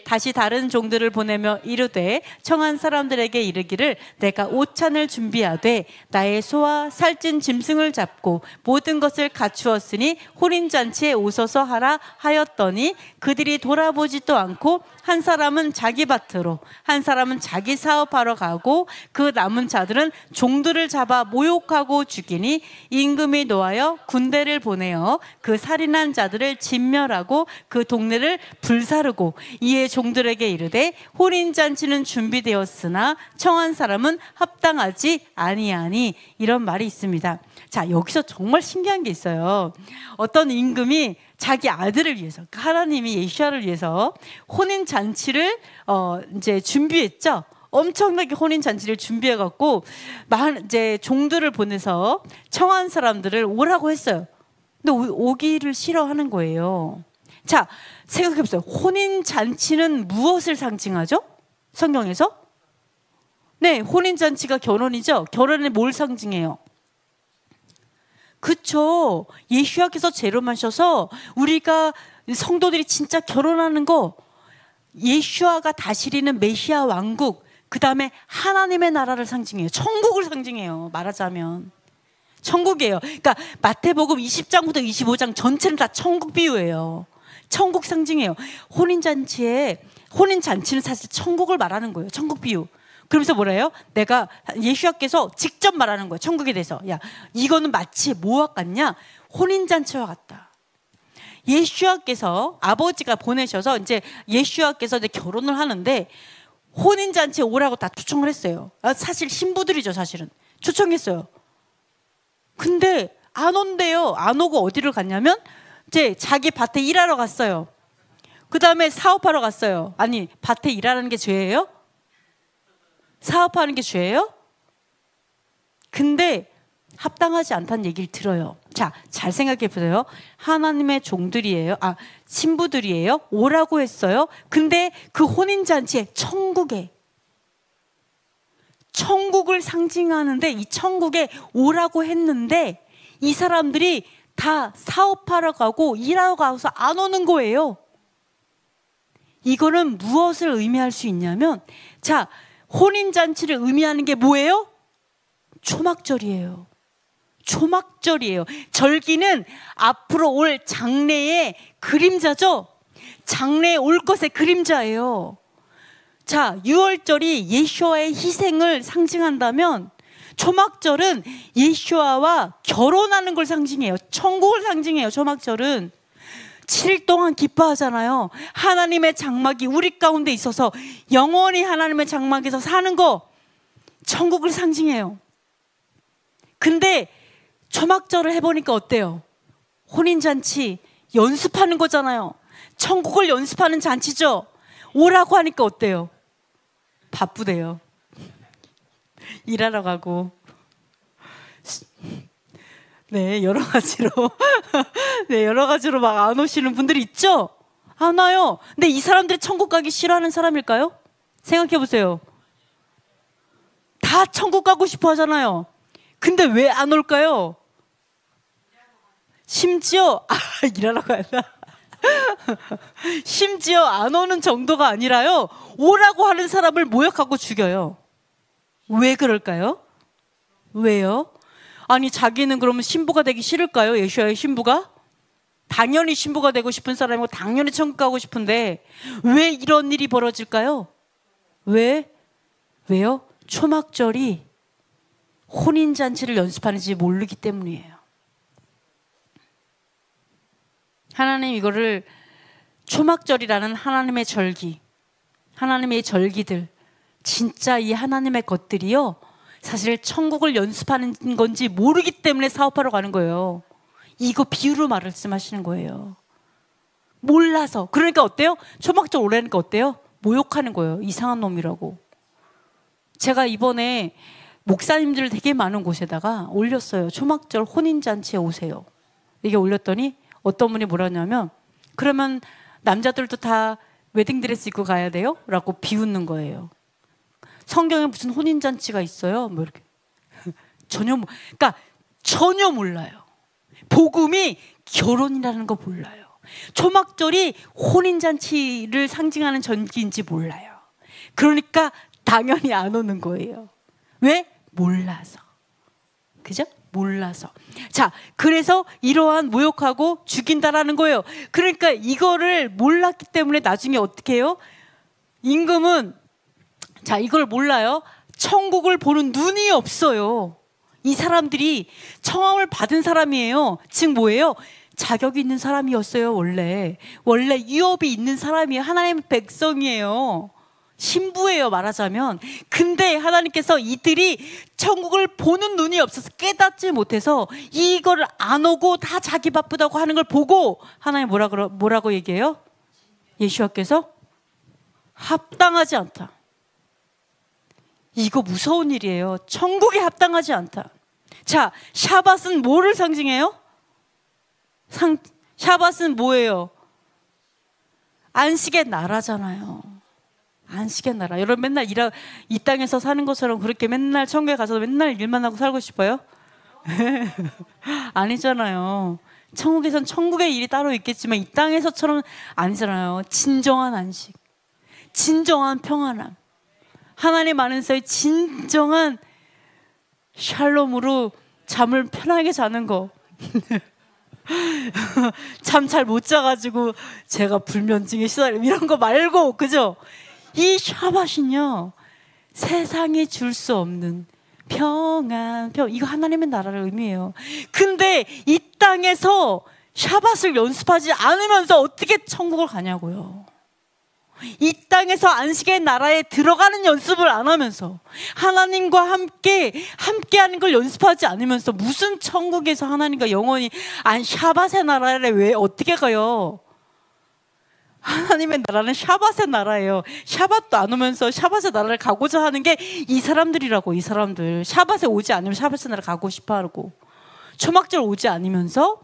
다시 다른 종들을 보내며 이르되 청한 사람들에게 이르기를 내가 오찬을 준비하되 나의 소와 살찐 짐승을 잡고 모든 것을 갖추었으니 혼인잔치에 오소서 하라 하였더니 그들이 돌아보지도 않고 한 사람은 자기 밭으로 한 사람은 자기 사업하러 가고 그 남은 자들은 종들을 잡아 모욕하고 죽이니 임금이 노하여 군대를 보내어 그 살인한 자들을 진멸하고 그 동네를 불사르고 이에 종들에게 이르되 혼인잔치는 준비되었으나 청한 사람은 합당하지 아니하니, 이런 말이 있습니다. 자, 여기서 정말 신기한 게 있어요. 어떤 임금이 자기 아들을 위해서, 하나님이 예수야를 위해서 혼인잔치를 이제 준비했죠. 엄청나게 혼인잔치를 준비해갖고 이제 종들을 보내서 청한 사람들을 오라고 했어요. 근데 오기를 싫어하는 거예요. 자, 생각해보세요. 혼인잔치는 무엇을 상징하죠? 성경에서? 네, 혼인잔치가 결혼이죠. 결혼에 뭘 상징해요? 그쵸. 예수야께서 재림하셔서 우리가 성도들이 진짜 결혼하는 거, 예수야가 다스리는 메시아 왕국, 그 다음에 하나님의 나라를 상징해요. 천국을 상징해요. 말하자면 천국이에요. 그러니까 마태복음 20장부터 25장 전체는 다 천국 비유예요. 천국 상징해요. 혼인잔치는 사실 천국을 말하는 거예요. 천국 비유. 그러면서 뭐래요? 예수야께서 직접 말하는 거예요. 천국에 대해서. 야, 이거는 마치 뭐와 같냐? 혼인잔치와 같다. 예수야께서 아버지가 보내셔서 이제 예수야께서 이제 결혼을 하는데 혼인잔치에 오라고 다 초청을 했어요. 사실 신부들이죠, 사실은. 초청했어요. 근데 안 온대요. 안 오고 어디를 갔냐면 이제 자기 밭에 일하러 갔어요. 그 다음에 사업하러 갔어요. 아니, 밭에 일하는 게 죄예요? 사업하는 게 죄예요? 근데 합당하지 않다는 얘기를 들어요. 자, 잘 생각해 보세요. 하나님의 종들이에요. 신부들이에요. 오라고 했어요. 근데 그 혼인잔치에 천국을 상징하는데 이 천국에 오라고 했는데 이 사람들이 다 사업하러 가고 일하러 가서 안 오는 거예요. 이거는 무엇을 의미할 수 있냐면, 자, 혼인잔치를 의미하는 게 뭐예요? 초막절이에요. 초막절이에요. 절기는 앞으로 올 장래의 그림자죠. 장래에 올 것의 그림자예요. 자, 유월절이 예수와의 희생을 상징한다면 초막절은 예수와 결혼하는 걸 상징해요. 천국을 상징해요. 초막절은 7일 동안 기뻐하잖아요. 하나님의 장막이 우리 가운데 있어서 영원히 하나님의 장막에서 사는 거, 천국을 상징해요. 근데 초막절을 해보니까 어때요? 혼인잔치 연습하는 거잖아요. 천국을 연습하는 잔치죠. 오라고 하니까 어때요? 바쁘대요. 일하러 가고. 네, 여러 가지로. 네, 여러 가지로 막 안 오시는 분들이 있죠? 안 와요. 근데 이 사람들이 천국 가기 싫어하는 사람일까요? 생각해 보세요. 다 천국 가고 싶어 하잖아요. 근데 왜 안 올까요? 심지어, 일하러 가야 돼. 심지어 안 오는 정도가 아니라요. 오라고 하는 사람을 모욕하고 죽여요. 왜 그럴까요? 왜요? 아니, 자기는 그러면 신부가 되기 싫을까요? 예수와의 신부가? 당연히 신부가 되고 싶은 사람이고 당연히 천국 가고 싶은데 왜 이런 일이 벌어질까요? 왜요? 초막절이 혼인잔치를 연습하는지 모르기 때문이에요. 하나님 이거를 초막절이라는 하나님의 절기, 하나님의 절기들, 진짜 이 하나님의 것들이요, 사실 천국을 연습하는 건지 모르기 때문에 사업하러 가는 거예요. 이거 비유로 말씀하시는 거예요. 몰라서. 그러니까 어때요? 초막절 오라니까 어때요? 모욕하는 거예요. 이상한 놈이라고. 제가 이번에 목사님들 되게 많은 곳에다가 올렸어요. 초막절 혼인잔치에 오세요. 이게 올렸더니 어떤 분이 뭐라 하냐면, 그러면 남자들도 다 웨딩드레스 입고 가야 돼요? 라고 비웃는 거예요. 성경에 무슨 혼인잔치가 있어요? 뭐 이렇게. 그러니까 전혀 몰라요. 복음이 결혼이라는 거 몰라요. 초막절이 혼인잔치를 상징하는 전기인지 몰라요. 그러니까 당연히 안 오는 거예요. 왜? 몰라서. 그죠? 몰라서. 자, 그래서 이러한 모욕하고 죽인다라는 거예요. 그러니까 이거를 몰랐기 때문에 나중에 어떻게 해요? 임금은, 자, 이걸 몰라요. 천국을 보는 눈이 없어요. 이 사람들이 청함을 받은 사람이에요. 즉 뭐예요? 자격이 있는 사람이었어요. 원래 유업이 있는 사람이에요. 하나님의 백성이에요. 신부예요, 말하자면. 근데 하나님께서 이들이 천국을 보는 눈이 없어서 깨닫지 못해서 이걸 안 오고 다 자기 바쁘다고 하는 걸 보고 하나님 뭐라고 얘기해요? 예수와께서 합당하지 않다. 이거 무서운 일이에요. 천국에 합당하지 않다. 자, 샤밧은 뭐를 상징해요? 샤밧은 뭐예요? 안식의 나라잖아요. 안식의 나라. 여러분 맨날 이 땅에서 사는 것처럼 그렇게 맨날 천국에 가서 맨날 일만 하고 살고 싶어요? 아니잖아요. 천국에선 천국의 일이 따로 있겠지만 이 땅에서처럼 아니잖아요. 진정한 안식, 진정한 평안함, 하나님 안에서의 진정한 샬롬으로 잠을 편하게 자는 거. 잠 잘 못 자가지고 제가 불면증에 시달림 이런 거 말고, 그죠? 이 샤밧은요, 세상에 줄 수 없는 평안, 이거 하나님의 나라를 의미해요. 근데 이 땅에서 샤밧을 연습하지 않으면서 어떻게 천국을 가냐고요. 이 땅에서 안식의 나라에 들어가는 연습을 안 하면서 하나님과 함께하는 걸 연습하지 않으면서 무슨 천국에서 하나님과 영원히 샤밧의 나라에 왜 어떻게 가요? 하나님의 나라는 샤밧의 나라예요. 샤밧도 안 오면서 샤밧의 나라를 가고자 하는 게 이 사람들이라고. 이 사람들 샤밧에 오지 않으면 샤밧의 나라 가고 싶어하고, 초막절 오지 않으면서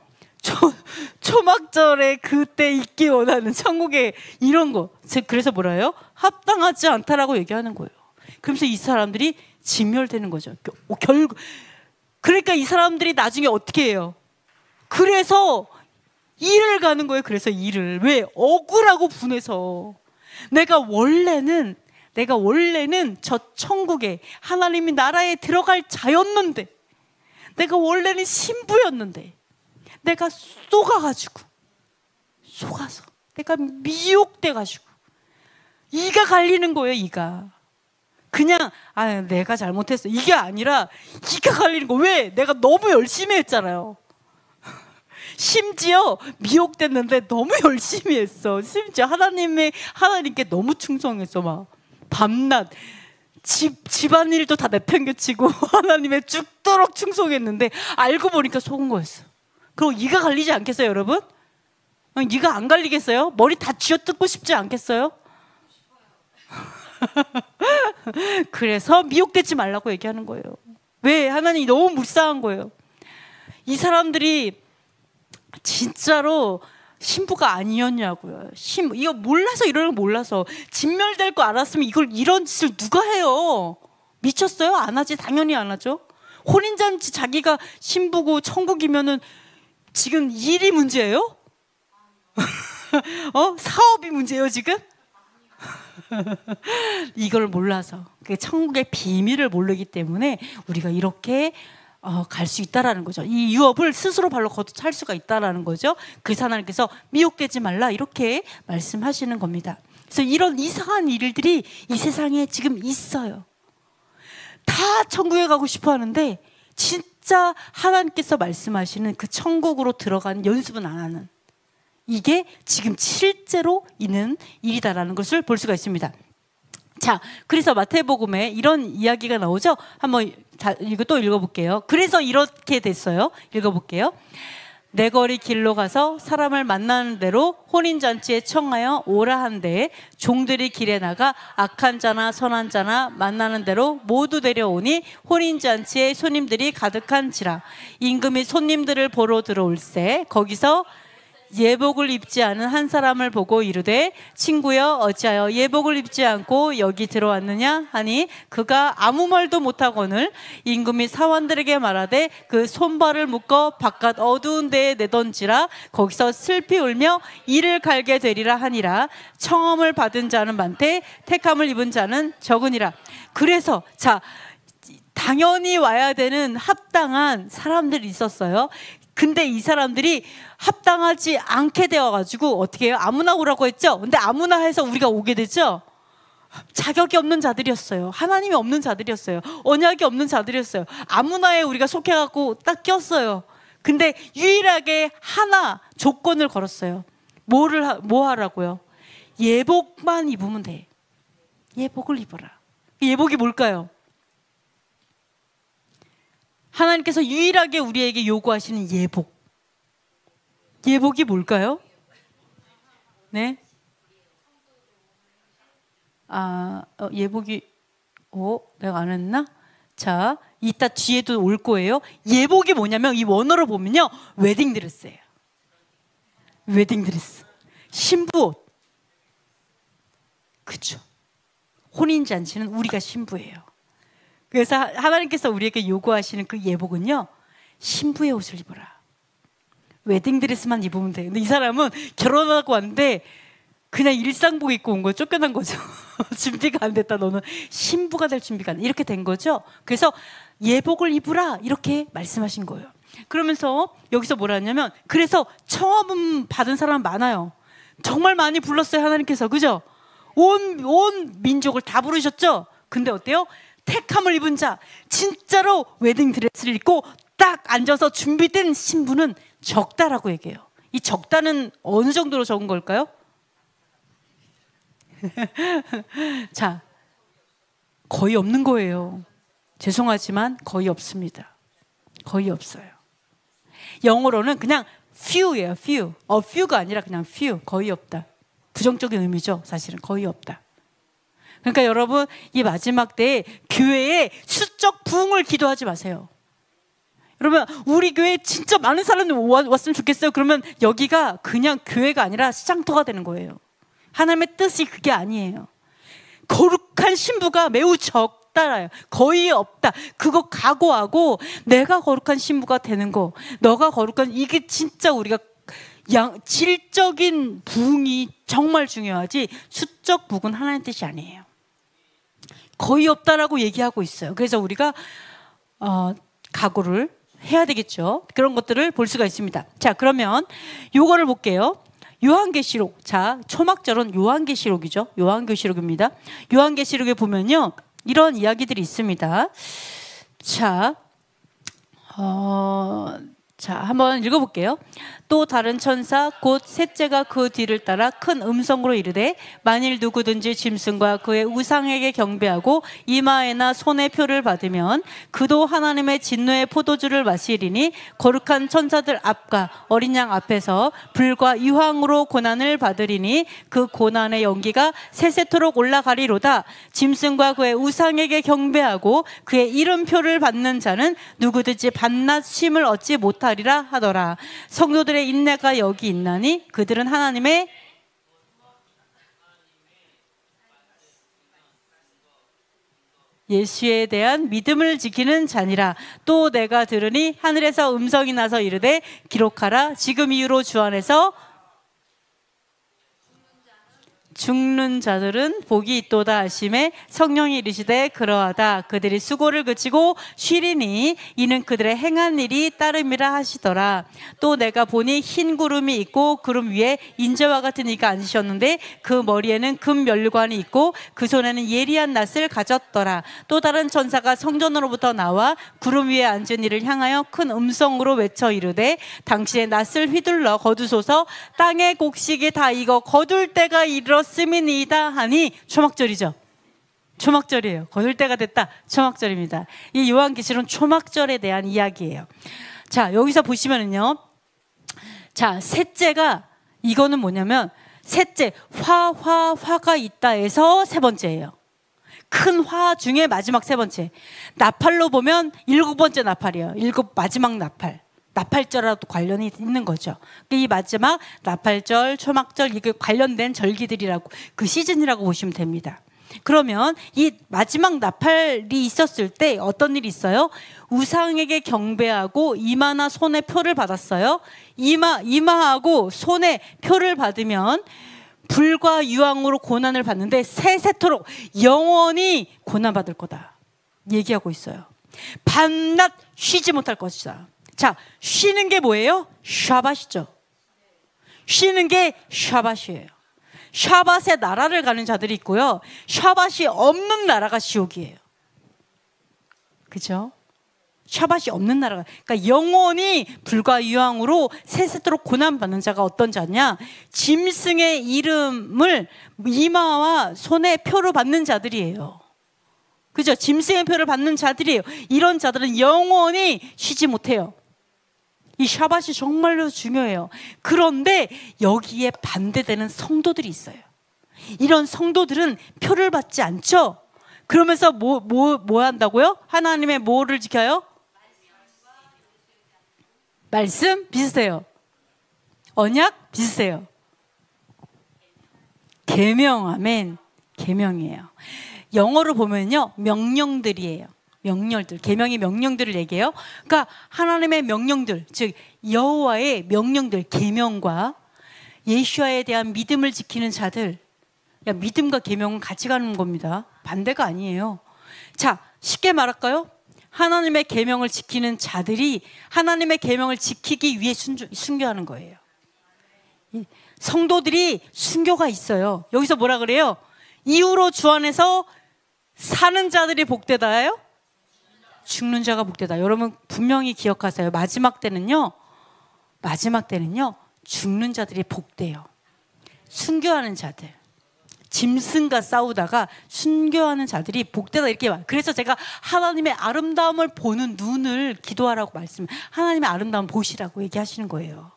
초막절에 그때 있기 원하는 천국에 이런 거. 그래서 뭐라요? 합당하지 않다라고 얘기하는 거예요. 그러면서 이 사람들이 진멸되는 거죠. 결국 그러니까 이 사람들이 나중에 어떻게 해요? 그래서 일을 가는 거예요. 그래서 일을 왜? 억울하고 분해서 내가 원래는 저 천국에 하나님의 나라에 들어갈 자였는데, 내가 원래는 신부였는데 내가 속아서 내가 미혹돼가지고 이가 갈리는 거예요. 이가 그냥 내가 잘못했어 이게 아니라 이가 갈리는 거. 왜? 내가 너무 열심히 했잖아요. 심지어 미혹됐는데 너무 열심히 했어. 심지어 하나님께 너무 충성했어. 막 밤낮 집안일도 다 내팽개치고 하나님의 죽도록 충성했는데 알고 보니까 속은 거였어. 그럼 이가 갈리지 않겠어요, 여러분? 이가 안 갈리겠어요? 머리 다 쥐어뜯고 싶지 않겠어요? 그래서 미혹되지 말라고 얘기하는 거예요. 왜? 하나님이 너무 불쌍한 거예요. 이 사람들이 진짜로 신부가 아니었냐고요. 이거 몰라서 이러는 거 몰라서. 진멸될 거 알았으면 이런 짓을 누가 해요? 미쳤어요? 안 하지. 당연히 안 하죠. 혼인잔치 자기가 신부고 천국이면은 지금 일이 문제예요? 사업이 문제예요 지금? 이걸 몰라서, 그 천국의 비밀을 모르기 때문에 우리가 이렇게 갈 수 있다라는 거죠. 이 유업을 스스로 발로 걷어찰 수가 있다라는 거죠. 그래서 하나님께서 미혹되지 말라 이렇게 말씀하시는 겁니다. 그래서 이런 이상한 일들이 이 세상에 지금 있어요. 다 천국에 가고 싶어 하는데 진짜 하나님께서 말씀하시는 그 천국으로 들어가는 연습은 안 하는, 이게 지금 실제로 있는 일이다라는 것을 볼 수가 있습니다. 자, 그래서 마태복음에 이런 이야기가 나오죠. 한번 이거 또 읽어볼게요. 그래서 이렇게 됐어요. 읽어볼게요. 내 거리 길로 가서 사람을 만나는 대로 혼인잔치에 청하여 오라 한데, 종들이 길에 나가 악한 자나 선한 자나 만나는 대로 모두 데려오니 혼인잔치에 손님들이 가득한지라. 임금이 손님들을 보러 들어올세 거기서 예복을 입지 않은 한 사람을 보고 이르되, 친구여 어찌하여 예복을 입지 않고 여기 들어왔느냐 하니, 그가 아무 말도 못하거늘 임금이 사원들에게 말하되 그 손발을 묶어 바깥 어두운 데에 내던지라. 거기서 슬피 울며 이를 갈게 되리라 하니라. 청함을 받은 자는 많되 택함을 입은 자는 적으니라. 그래서 당연히 와야 되는 합당한 사람들이 있었어요. 근데 이 사람들이 합당하지 않게 되어가지고 어떻게 해요? 아무나 오라고 했죠? 근데 아무나 해서 우리가 오게 되죠? 자격이 없는 자들이었어요. 하나님이 없는 자들이었어요. 언약이 없는 자들이었어요. 아무나에 우리가 속해갖고 딱 꼈어요. 근데 유일하게 하나 조건을 걸었어요. 뭐 하라고요? 예복만 입으면 돼. 예복을 입어라. 예복이 뭘까요? 하나님께서 유일하게 우리에게 요구하시는 예복. 예복이 뭘까요? 네? 예복이 내가 안 했나? 자, 이따 뒤에도 올 거예요. 예복이 뭐냐면 이 원어로 보면요, 웨딩드레스예요. 웨딩드레스. 신부 옷. 그렇죠. 혼인잔치는 우리가 신부예요. 그래서 하나님께서 우리에게 요구하시는 그 예복은요, 신부의 옷을 입어라. 웨딩드레스만 입으면 돼. 근데 이 사람은 결혼하고 왔는데 그냥 일상복 입고 온 거예요. 쫓겨난 거죠. 준비가 안 됐다. 너는 신부가 될 준비가 안 돼. 이렇게 된 거죠. 그래서 예복을 입으라 이렇게 말씀하신 거예요. 그러면서 여기서 뭐라 하냐면, 그래서 청함 받은 사람 많아요. 정말 많이 불렀어요, 하나님께서. 그죠? 온 민족을 다 부르셨죠? 근데 어때요? 택함을 입은 자, 진짜로 웨딩드레스를 입고 딱 앉아서 준비된 신부는 적다라고 얘기해요. 이 적다는 어느 정도로 적은 걸까요? 자, 거의 없는 거예요. 죄송하지만 거의 없습니다. 거의 없어요. 영어로는 그냥 few예요. few. few가 아니라 그냥 few. 거의 없다. 부정적인 의미죠. 사실은 거의 없다. 그러니까 여러분, 이 마지막 때에 교회에 수적 부흥을 기도하지 마세요. 여러분, 우리 교회에 진짜 많은 사람들이 왔으면 좋겠어요. 그러면 여기가 그냥 교회가 아니라 시장터가 되는 거예요. 하나님의 뜻이 그게 아니에요. 거룩한 신부가 매우 적다라요. 거의 없다. 그거 각오하고 내가 거룩한 신부가 되는 거, 너가 거룩한, 이게 진짜 우리가 질적인 부흥이 정말 중요하지 수적 부흥은 하나님의 뜻이 아니에요. 거의 없다라고 얘기하고 있어요. 그래서 우리가 각오를 해야 되겠죠. 그런 것들을 볼 수가 있습니다. 자, 그러면 요거를 볼게요. 요한계시록. 자, 초막절은 요한계시록이죠. 요한계시록입니다. 요한계시록에 보면요, 이런 이야기들이 있습니다. 자, 한번 읽어볼게요. 또 다른 천사 곧 셋째가 그 뒤를 따라 큰 음성으로 이르되 만일 누구든지 짐승과 그의 우상에게 경배하고 이마에나 손에 표를 받으면 그도 하나님의 진노의 포도주를 마시리니 거룩한 천사들 앞과 어린 양 앞에서 불과 유황으로 고난을 받으리니 그 고난의 연기가 세세토록 올라가리로다. 짐승과 그의 우상에게 경배하고 그의 이름표를 받는 자는 누구든지 밤낮 쉼을 얻지 못하리라 하더라. 성도들의 인내가 여기 있나니 그들은 하나님의 예수에 대한 믿음을 지키는 자니라. 또 내가 들으니 하늘에서 음성이 나서 이르되 기록하라. 지금 이후로 주 안에서 죽는 자들은 복이 있도다 하심에 성령이 이르시되 그러하다. 그들이 수고를 그치고 쉬리니 이는 그들의 행한 일이 따름이라 하시더라. 또 내가 보니 흰 구름이 있고 구름 위에 인자와 같은 이가 앉으셨는데 그 머리에는 금 면류관이 있고 그 손에는 예리한 낫을 가졌더라. 또 다른 천사가 성전으로부터 나와 구름 위에 앉은 이를 향하여 큰 음성으로 외쳐 이르되 당신의 낫을 휘둘러 거두소서. 땅의 곡식이 다 익어 거둘 때가 이르렀으니이다 하니. 초막절이죠. 초막절이에요. 거둘 때가 됐다. 초막절입니다. 이 요한계시록은 초막절에 대한 이야기예요. 자, 여기서 보시면은요, 자, 셋째가, 이거는 뭐냐면 셋째, 화가 있다 해서 세 번째예요. 큰 화 중에 마지막 세 번째. 나팔로 보면 일곱 번째 나팔이에요. 마지막 나팔. 나팔절하고도 관련이 있는 거죠. 이 마지막 나팔절, 초막절, 이게 관련된 절기들이라고, 그 시즌이라고 보시면 됩니다. 그러면 이 마지막 나팔이 있었을 때 어떤 일이 있어요? 우상에게 경배하고 이마나 손에 표를 받았어요. 이마하고 손에 표를 받으면 불과 유황으로 고난을 받는데 세세토록 영원히 고난받을 거다 얘기하고 있어요. 밤낮 쉬지 못할 것이다. 자, 쉬는 게 뭐예요? 샤밧이죠. 쉬는 게 샤밧이에요. 샤밧의 나라를 가는 자들이 있고요, 샤밧이 없는 나라가 지옥이에요. 그죠? 샤밧이 없는 나라가, 그러니까 영원히 불과 유황으로 세세토록 고난받는 자가 어떤 자냐? 짐승의 이름을 이마와 손에 표로 받는 자들이에요. 그죠? 짐승의 표를 받는 자들이에요. 이런 자들은 영원히 쉬지 못해요. 이 샤밧이 정말로 중요해요. 그런데 여기에 반대되는 성도들이 있어요. 이런 성도들은 표를 받지 않죠. 그러면서 뭐 한다고요? 하나님의 뭐를 지켜요? 말씀 비슷해요. 언약 비슷해요. 계명, 아멘. 계명이에요. 영어로 보면요, 명령들이에요. 명령들, 계명이 명령들을 얘기해요. 그러니까 하나님의 명령들, 즉 여호와의 명령들, 계명과 예수와에 대한 믿음을 지키는 자들. 믿음과 계명은 같이 가는 겁니다. 반대가 아니에요. 자, 쉽게 말할까요? 하나님의 계명을 지키는 자들이 하나님의 계명을 지키기 위해 순교하는 거예요. 성도들이 순교가 있어요. 여기서 뭐라 그래요? 이후로 주 안에서 사는 자들이 복되다예요? 죽는 자가 복되다. 여러분 분명히 기억하세요. 마지막 때는요, 죽는 자들이 복돼요. 순교하는 자들. 짐승과 싸우다가 순교하는 자들이 복되다 이렇게 말. 그래서 제가 하나님의 아름다움을 보는 눈을 기도하라고 말씀. 하나님의 아름다움 보시라고 얘기하시는 거예요.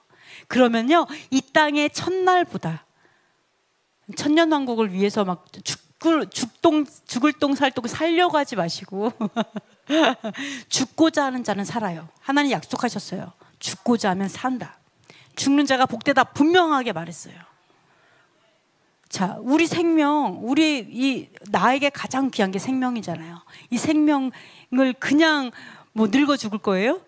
그러면요, 이 땅의 첫날보다 천년왕국을 위해서 막 죽을 똥 살똥 살려가지 마시고 죽고자 하는 자는 살아요. 하나님 약속하셨어요. 죽고자 하면 산다. 죽는 자가 복되다 분명하게 말했어요. 자, 우리 생명, 나에게 가장 귀한 게 생명이잖아요. 이 생명을 그냥 뭐 늙어 죽을 거예요?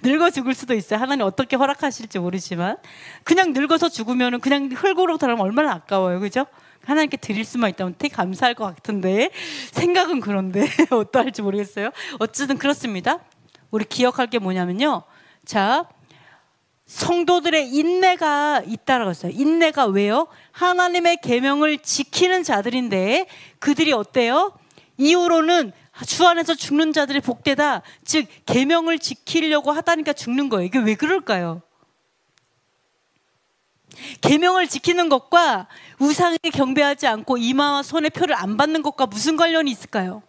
늙어 죽을 수도 있어요. 하나님 어떻게 허락하실지 모르지만 그냥 늙어서 죽으면 그냥 흙으로 돌아가면 얼마나 아까워요, 그죠? 하나님께 드릴 수만 있다면 되게 감사할 것 같은데 생각은 그런데 어떠할지 모르겠어요. 어쨌든 그렇습니다. 우리 기억할 게 뭐냐면요, 자, 성도들의 인내가 있다라고 했어요. 인내가 왜요? 하나님의 계명을 지키는 자들인데 그들이 어때요? 이후로는 주 안에서 죽는 자들이 복되다. 즉 계명을 지키려고 하다니까 죽는 거예요. 이게 왜 그럴까요? 계명을 지키는 것과 우상에 경배하지 않고 이마와 손에 표를 안 받는 것과 무슨 관련이 있을까요?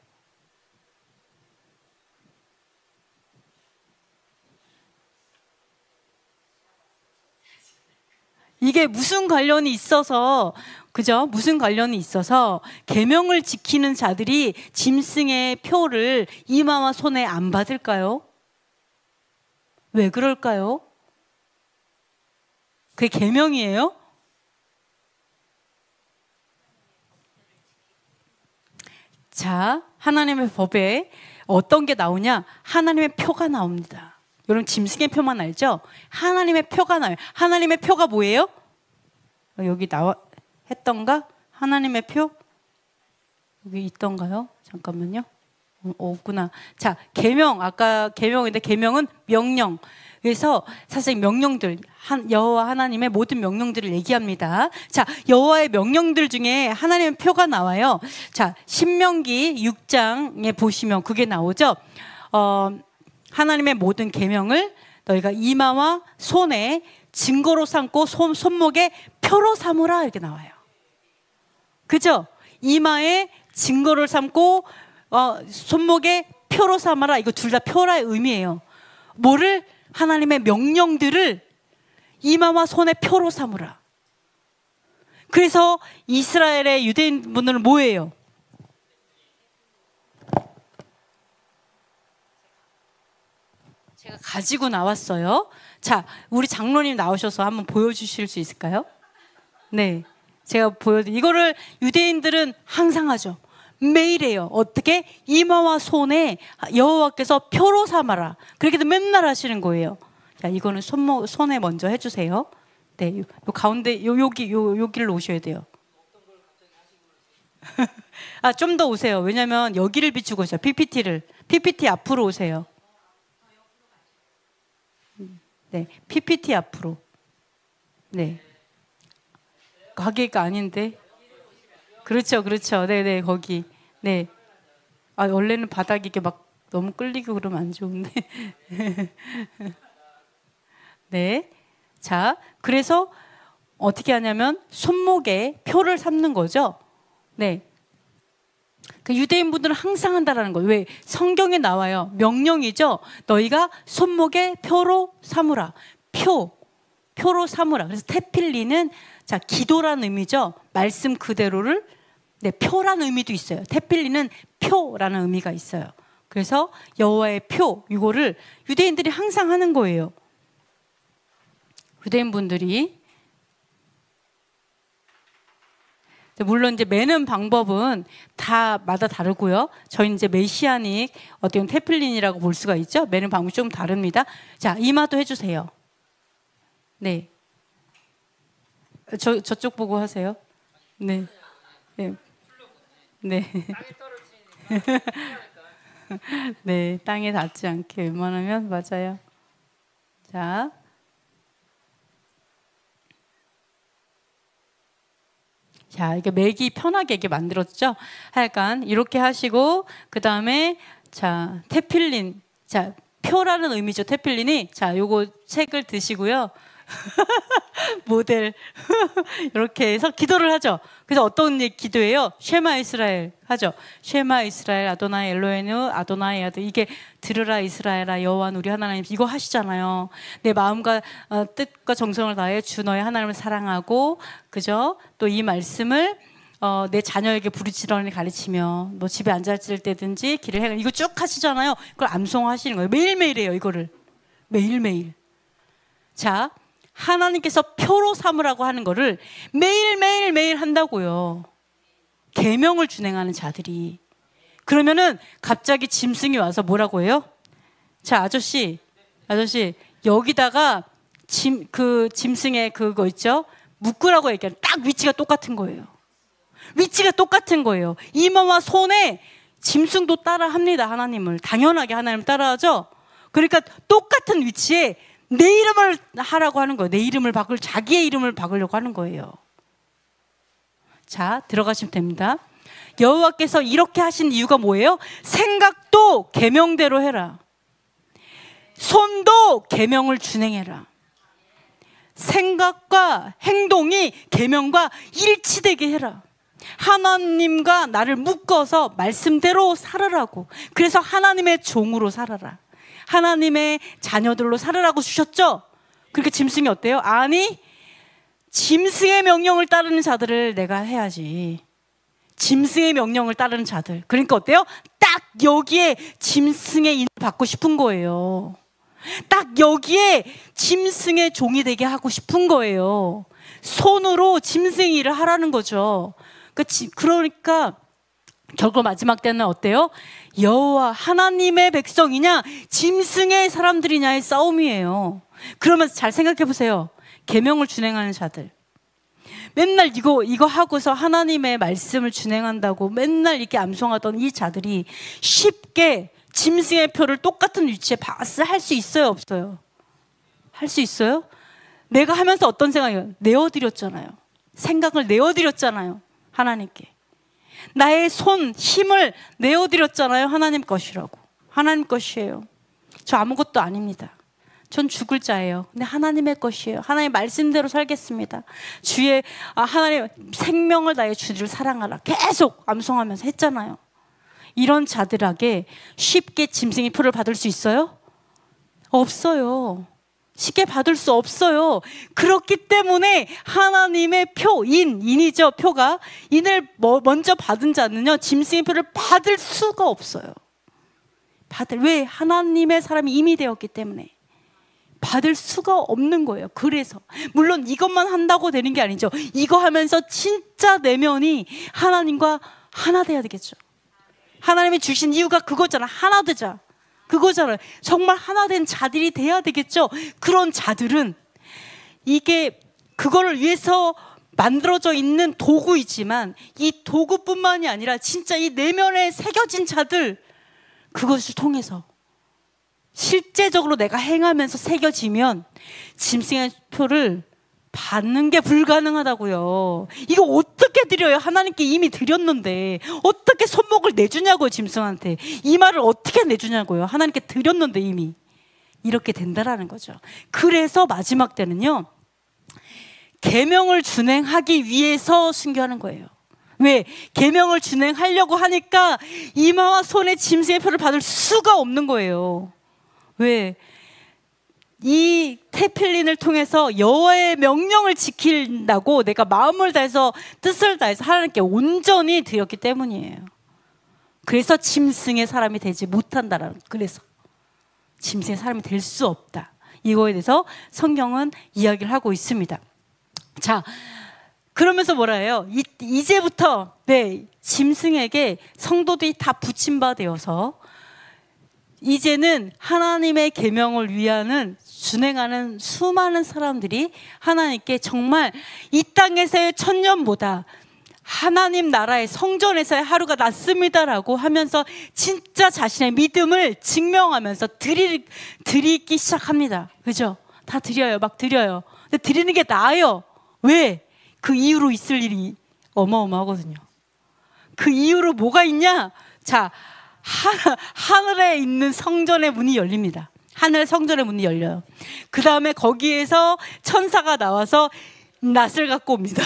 이게 무슨 관련이 있어서, 그죠? 무슨 관련이 있어서 계명을 지키는 자들이 짐승의 표를 이마와 손에 안 받을까요? 왜 그럴까요? 그게 계명이에요? 자, 하나님의 법에 어떤 게 나오냐? 하나님의 표가 나옵니다. 여러분 짐승의 표만 알죠? 하나님의 표가 나와요. 하나님의 표가 뭐예요? 여기 했던가? 하나님의 표? 여기 있던가요? 잠깐만요. 없구나. 자, 계명, 아까 계명인데 계명은 명령. 그래서 사실 명령들, 여호와 하나님의 모든 명령들을 얘기합니다. 자, 여호와의 명령들 중에 하나님의 표가 나와요. 자, 신명기 6장에 보시면 그게 나오죠. 하나님의 모든 계명을 너희가 이마와 손에 증거로 삼고 손목에 표로 삼으라 이렇게 나와요. 그죠? 이마에 증거를 삼고 손목에 표로 삼아라. 이거 둘 다 표라의 의미예요. 뭐를? 하나님의 명령들을 이마와 손에 표로 삼으라. 그래서 이스라엘의 유대인 분들은 뭐예요? 제가 가지고 나왔어요. 자, 우리 장로님 나오셔서 한번 보여주실 수 있을까요? 네, 제가 이거를 유대인들은 항상 하죠. 매일 해요. 어떻게? 이마와 손에 여호와께서 표로 삼아라. 그렇게도 맨날 하시는 거예요. 자, 이거는 손에 먼저 해주세요. 네, 요 가운데 여기를 오셔야 돼요. 아, 좀 더 오세요. 왜냐면 여기를 비추고 있어요. PPT 앞으로 오세요. 네, PPT 앞으로. 네. 가게가 아닌데. 그렇죠, 그렇죠. 네네, 거기. 네. 아, 원래는 바닥이 이렇게 막 너무 끌리고 그러면 안 좋은데. 네. 자, 그래서 어떻게 하냐면 손목에 표를 삼는 거죠. 네. 그 유대인 분들은 항상 한다라는 거예요. 왜? 성경에 나와요. 명령이죠. 너희가 손목에 표로 삼으라. 표로 삼으라. 그래서 테필리는 자, 기도라는 의미죠. 말씀 그대로를 네, 표라는 의미도 있어요. 테필리는 표라는 의미가 있어요. 그래서 여호와의 표, 이거를 유대인들이 항상 하는 거예요. 유대인 분들이 물론 이제 매는 방법은 마다 다르고요. 저희는 이제 메시아닉 어떻게 보면 테필린이라고 볼 수가 있죠. 매는 방법이 좀 다릅니다. 자, 이마도 해주세요. 네. 저쪽 보고 하세요. 네. 네. 네. 네, 땅에 닿지 않게 웬만하면 맞아요. 자. 자, 이게 매기 편하게 이렇게 만들었죠? 하여간 이렇게 하시고, 그 다음에, 자, 테필린. 자, 표라는 의미죠, 테필린이. 자, 요거 책을 드시고요. 모델 이렇게 해서 기도를 하죠. 그래서 어떤 기도예요? 쉐마 이스라엘 하죠. 쉐마 이스라엘 아도나이 엘로헤inu 아도나이 아드. 이게 들으라 이스라엘아 여호와는 우리 하나님, 이거 하시잖아요. 내 마음과 뜻과 정성을 다해 주 너의 하나님을 사랑하고, 그죠? 또 이 말씀을 내 자녀에게 부르짖으라니 가르치며, 뭐 집에 앉아 있을 때든지 길을 해, 이거 쭉 하시잖아요. 그걸 암송하시는 거예요. 매일매일 해요. 이거를 매일매일. 자, 하나님께서 표로 삼으라고 하는 거를 매일 한다고요. 계명을 준행하는 자들이. 그러면은 갑자기 짐승이 와서 뭐라고 해요? 자, 아저씨 여기다가 짐승의 그거 있죠? 묶으라고 얘기하는, 딱 위치가 똑같은 거예요. 위치가 똑같은 거예요. 이마와 손에 짐승도 따라합니다. 하나님을 당연하게 하나님을 따라하죠. 그러니까 똑같은 위치에 내 이름을 하라고 하는 거예요. 내 이름을 자기의 이름을 박으려고 하는 거예요. 자, 들어가시면 됩니다. 여호와께서 이렇게 하신 이유가 뭐예요? 생각도 계명대로 해라. 손도 계명을 준행해라. 생각과 행동이 계명과 일치되게 해라. 하나님과 나를 묶어서 말씀대로 살으라고. 그래서 하나님의 종으로 살아라. 하나님의 자녀들로 살으라고 주셨죠? 그렇게 짐승이 어때요? 아니, 짐승의 명령을 따르는 자들을 내가 해야지. 짐승의 명령을 따르는 자들. 그러니까 어때요? 딱 여기에 짐승의 인을 받고 싶은 거예요. 딱 여기에 짐승의 종이 되게 하고 싶은 거예요. 손으로 짐승의 일을 하라는 거죠. 그러니까 결국 마지막 때는 어때요? 여호와 하나님의 백성이냐 짐승의 사람들이냐의 싸움이에요. 그러면서 잘 생각해 보세요. 계명을 준행하는 자들, 맨날 이거 하고서 하나님의 말씀을 준행한다고 맨날 이렇게 암송하던 이 자들이 쉽게 짐승의 표를 똑같은 위치에 할 수 있어요, 없어요? 할 수 있어요? 내가 하면서 어떤 생각이에요? 내어드렸잖아요. 생각을 내어드렸잖아요, 하나님께. 나의 손, 힘을 내어드렸잖아요. 하나님 것이라고. 하나님 것이에요. 저 아무것도 아닙니다. 전 죽을 자예요. 근데 하나님의 것이에요. 하나님의 말씀대로 살겠습니다. 하나님 생명을 다해 주를 사랑하라. 계속 암송하면서 했잖아요. 이런 자들에게 쉽게 짐승의 표를 받을 수 있어요? 없어요. 쉽게 받을 수 없어요. 그렇기 때문에 하나님의 인이죠. 표가. 인을 먼저 받은 자는요, 짐승의 표를 받을 수가 없어요. 왜? 하나님의 사람이 이미 되었기 때문에 받을 수가 없는 거예요. 그래서 물론 이것만 한다고 되는 게 아니죠. 이거 하면서 진짜 내면이 하나님과 하나 돼야 되겠죠. 하나님이 주신 이유가 그거잖아. 하나 되자. 그거잖아요. 정말 하나 된 자들이 돼야 되겠죠. 그런 자들은 그거를 위해서 만들어져 있는 도구이지만 이 도구뿐만이 아니라 진짜 이 내면에 새겨진 자들, 그것을 통해서 실제적으로 내가 행하면서 새겨지면 짐승의 표를 받는 게 불가능하다고요. 이거 어떻게 드려요? 하나님께 이미 드렸는데 어떻게 손목을 내주냐고요, 짐승한테. 이 말을 어떻게 내주냐고요. 하나님께 드렸는데 이미. 이렇게 된다라는 거죠. 그래서 마지막 때는요, 계명을 준행하기 위해서 순교하는 거예요. 왜? 계명을 준행하려고 하니까 이마와 손에 짐승의 표를 받을 수가 없는 거예요. 왜? 이 테필린을 통해서 여호와의 명령을 지킨다고 내가 마음을 다해서 뜻을 다해서 하나님께 온전히 드렸기 때문이에요. 그래서 짐승의 사람이 되지 못한다라는, 그래서 짐승의 사람이 될 수 없다. 이거에 대해서 성경은 이야기를 하고 있습니다. 자, 그러면서 뭐라 해요? 이제부터 짐승에게 성도들이 다 붙임바 되어서 이제는 하나님의 계명을 위하는 준행하는 수많은 사람들이 하나님께 정말 이 땅에서의 천년보다 하나님 나라의 성전에서의 하루가 낫습니다라고 하면서 진짜 자신의 믿음을 증명하면서 드리기 시작합니다. 그죠? 다 드려요. 막 드려요. 근데 드리는 게 나아요. 왜? 그 이후로 있을 일이 어마어마하거든요. 그 이후로 뭐가 있냐? 자, 하늘에 있는 성전의 문이 열립니다. 하늘 성전의 문이 열려요. 그 다음에 거기에서 천사가 나와서 낫을 갖고 옵니다.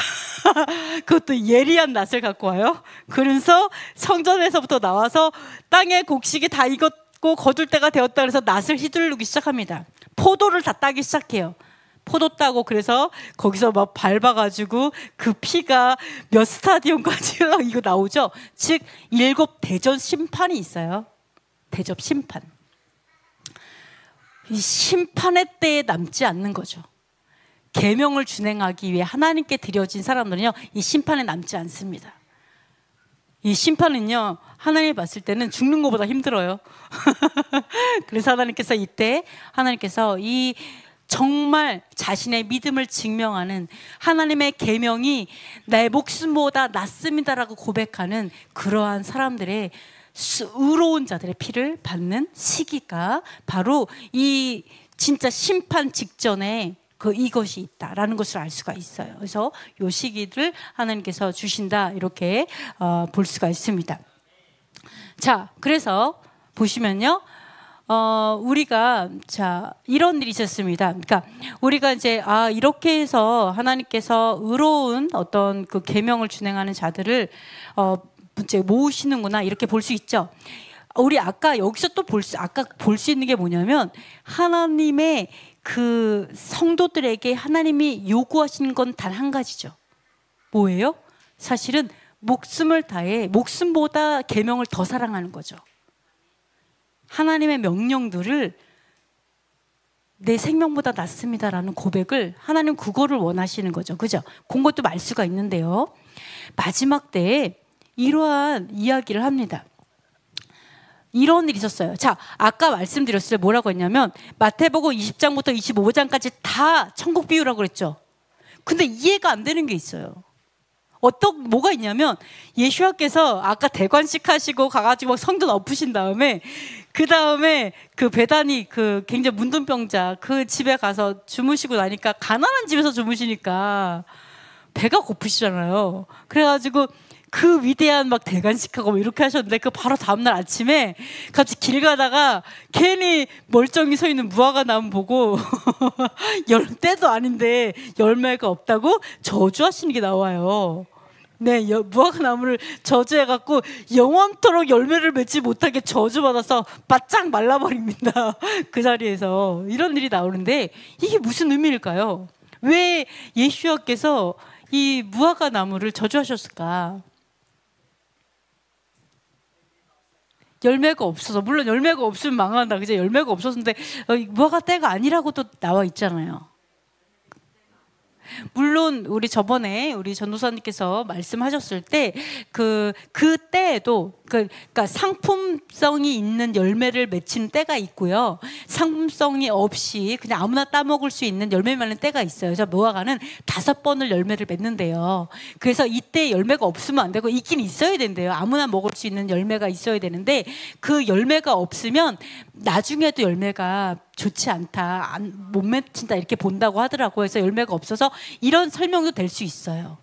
그것도 예리한 낫을 갖고 와요. 그래서 성전에서부터 나와서 땅의 곡식이 다 익었고 거둘 때가 되었다 그래서 낫을 휘두르기 시작합니다. 포도를 다 따기 시작해요. 포도 따고 그래서 거기서 막 밟아가지고 그 피가 몇 스타디움까지 이거 나오죠. 즉 7대접 심판이 있어요. 대접 심판. 이 심판의 때에 남지 않는 거죠. 계명을 준행하기 위해 하나님께 드려진 사람들은요, 이 심판에 남지 않습니다. 이 심판은요, 하나님이 봤을 때는 죽는 것보다 힘들어요. 그래서 하나님께서 이때 하나님께서 이 정말 자신의 믿음을 증명하는 하나님의 계명이 내 목숨보다 낫습니다라고 고백하는 그러한 사람들의 의로운 자들의 피를 받는 시기가 바로 이 진짜 심판 직전에 이것이 있다라는 것을 알 수가 있어요. 그래서 이 시기를 하나님께서 주신다 이렇게 볼 수가 있습니다. 자, 그래서 보시면요, 우리가 이런 일이 있었습니다. 그러니까 우리가 이제 이렇게 해서 하나님께서 의로운 어떤 그 계명을 준행하는 자들을 이제 모으시는구나 이렇게 볼 수 있죠. 우리 아까 여기서 또 볼 수 있는 게 뭐냐면 하나님의 그 성도들에게 하나님이 요구하시는 건 단 한 가지죠. 뭐예요? 사실은 목숨을 다해 목숨보다 계명을 더 사랑하는 거죠. 하나님의 명령들을 내 생명보다 낫습니다라는 고백을 하나님 그거를 원하시는 거죠. 그죠? 그것도 말수가 있는데요. 마지막 때에 이러한 이야기를 합니다. 이런 일이 있었어요. 자, 아까 말씀드렸어요. 뭐라고 했냐면 마태복음 20장부터 25장까지 다 천국 비유라고 그랬죠. 근데 이해가 안 되는 게 있어요. 뭐가 있냐면 예수님께서 아까 대관식 하시고 가가지고 막 성전 엎으신 다음에 그 다음에 그 베다니 그 굉장히 문둥병자 그 집에 가서 주무시고 나니까 가난한 집에서 주무시니까 배가 고프시잖아요. 그래가지고 그 위대한 막 대관식하고 뭐 이렇게 하셨는데 그 바로 다음날 아침에 같이 길 가다가 괜히 멀쩡히 서 있는 무화과 나무 보고 때도 아닌데 열매가 없다고 저주하시는 게 나와요. 네, 무화과 나무를 저주해갖고 영원토록 열매를 맺지 못하게 저주받아서 바짝 말라버립니다. 그 자리에서 이런 일이 나오는데 이게 무슨 의미일까요? 왜 예수님께서 이 무화과 나무를 저주하셨을까? 열매가 없어서. 물론 열매가 없으면 망한다. 그죠? 열매가 없었는데 무화과 때가 아니라고도 나와 있잖아요. 물론 우리 저번에 우리 전도사님께서 말씀하셨을 때 그 때에도 그러니까 상품성이 있는 열매를 맺히는 때가 있고요. 상품성이 없이 그냥 아무나 따먹을 수 있는 열매 맺는 때가 있어요. 그래서 무화과는 5번을 열매를 맺는데요. 그래서 이때 열매가 없으면 안 되고 있긴 있어야 된대요. 아무나 먹을 수 있는 열매가 있어야 되는데 그 열매가 없으면 나중에도 열매가 좋지 않다, 못 맺힌다 이렇게 본다고 하더라고요. 그래서 열매가 없어서 이런 설명도 될 수 있어요.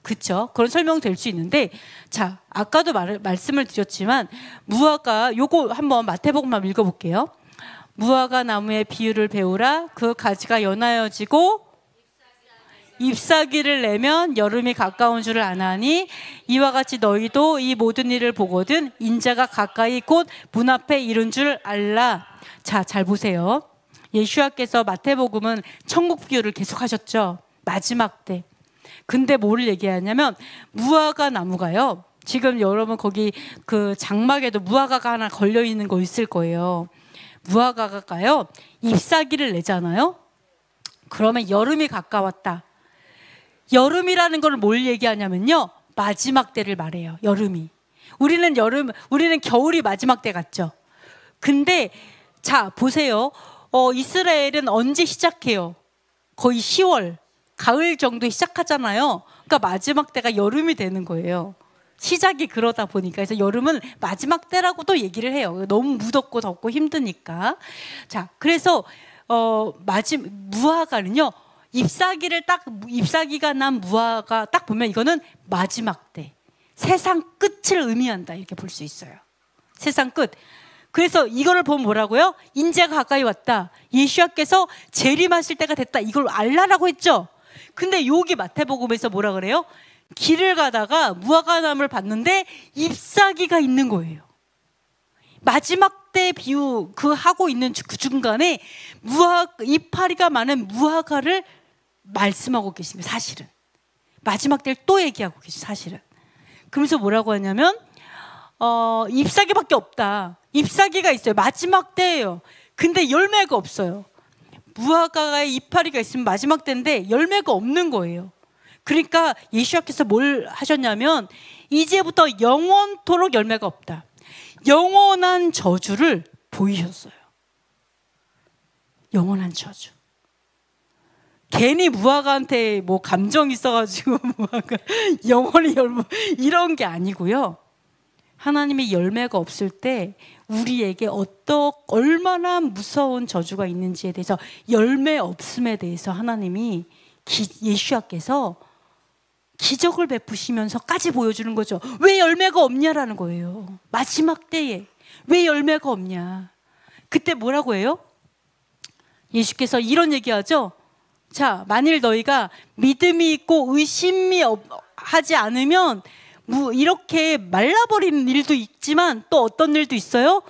그렇죠? 그런 설명 될 수 있는데, 자, 아까도 말씀을 드렸지만 무화과 요거 한번 마태복음만 읽어볼게요. 무화과 나무의 비유를 배우라. 그 가지가 연하여지고 잎사귀를 내면 여름이 가까운 줄을 아나니 이와 같이 너희도 이 모든 일을 보거든 인자가 가까이 곧 문 앞에 이른 줄 알라. 자, 잘 보세요. 예수님께서 마태복음은 천국 비유를 계속하셨죠. 마지막 때. 근데 뭐를 얘기하냐면 무화과 나무가요. 지금 여러분 거기 그 장막에도 무화과가 하나 걸려 있는 거 있을 거예요. 무화과가요. 잎사귀를 내잖아요. 그러면 여름이 가까웠다. 여름이라는 걸 뭘 얘기하냐면요. 마지막 때를 말해요. 여름이. 우리는 겨울이 마지막 때 같죠. 근데 자, 보세요. 이스라엘은 언제 시작해요? 거의 10월, 가을 정도에 시작하잖아요. 그러니까 마지막 때가 여름이 되는 거예요. 시작이 그러다 보니까. 그래서 여름은 마지막 때라고도 얘기를 해요. 너무 무덥고 덥고 힘드니까. 자, 그래서 무화과는요. 잎사귀가 난 무화과 딱 보면 이거는 마지막 때. 세상 끝을 의미한다. 이렇게 볼 수 있어요. 세상 끝. 그래서 이거를 보면 뭐라고요? 인자가 가까이 왔다. 예수님께서 재림하실 때가 됐다. 이걸 알라라고 했죠. 근데 여기 마태복음에서 뭐라 그래요? 길을 가다가 무화과나무를 봤는데 잎사귀가 있는 거예요. 마지막 때 비유 그 하고 있는 그 중간에 이파리가 많은 무화과를 말씀하고 계십니다. 사실은 마지막 때를 또 얘기하고 계시 사실은. 그러면서 뭐라고 하냐면 잎사귀밖에 없다. 잎사귀가 있어요. 마지막 때예요. 근데 열매가 없어요. 무화과에 이파리가 있으면 마지막 때인데 열매가 없는 거예요. 그러니까 예수님께서 뭘 하셨냐면 이제부터 영원토록 열매가 없다. 영원한 저주를 보이셨어요. 영원한 저주. 괜히 무화과한테 뭐 감정 있어가지고 무화과 영원히 열매 이런 게 아니고요. 하나님의 열매가 없을 때 우리에게 얼마나 무서운 저주가 있는지에 대해서 열매 없음에 대해서 하나님이 예수님께서 기적을 베푸시면서까지 보여주는 거죠. 왜 열매가 없냐라는 거예요. 마지막 때에 왜 열매가 없냐. 그때 뭐라고 해요? 예수께서 이런 얘기하죠. 자, 만일 너희가 믿음이 있고 의심이 하지 않으면 이렇게 말라버리는 일도 있지만 또 어떤 일도 있어요?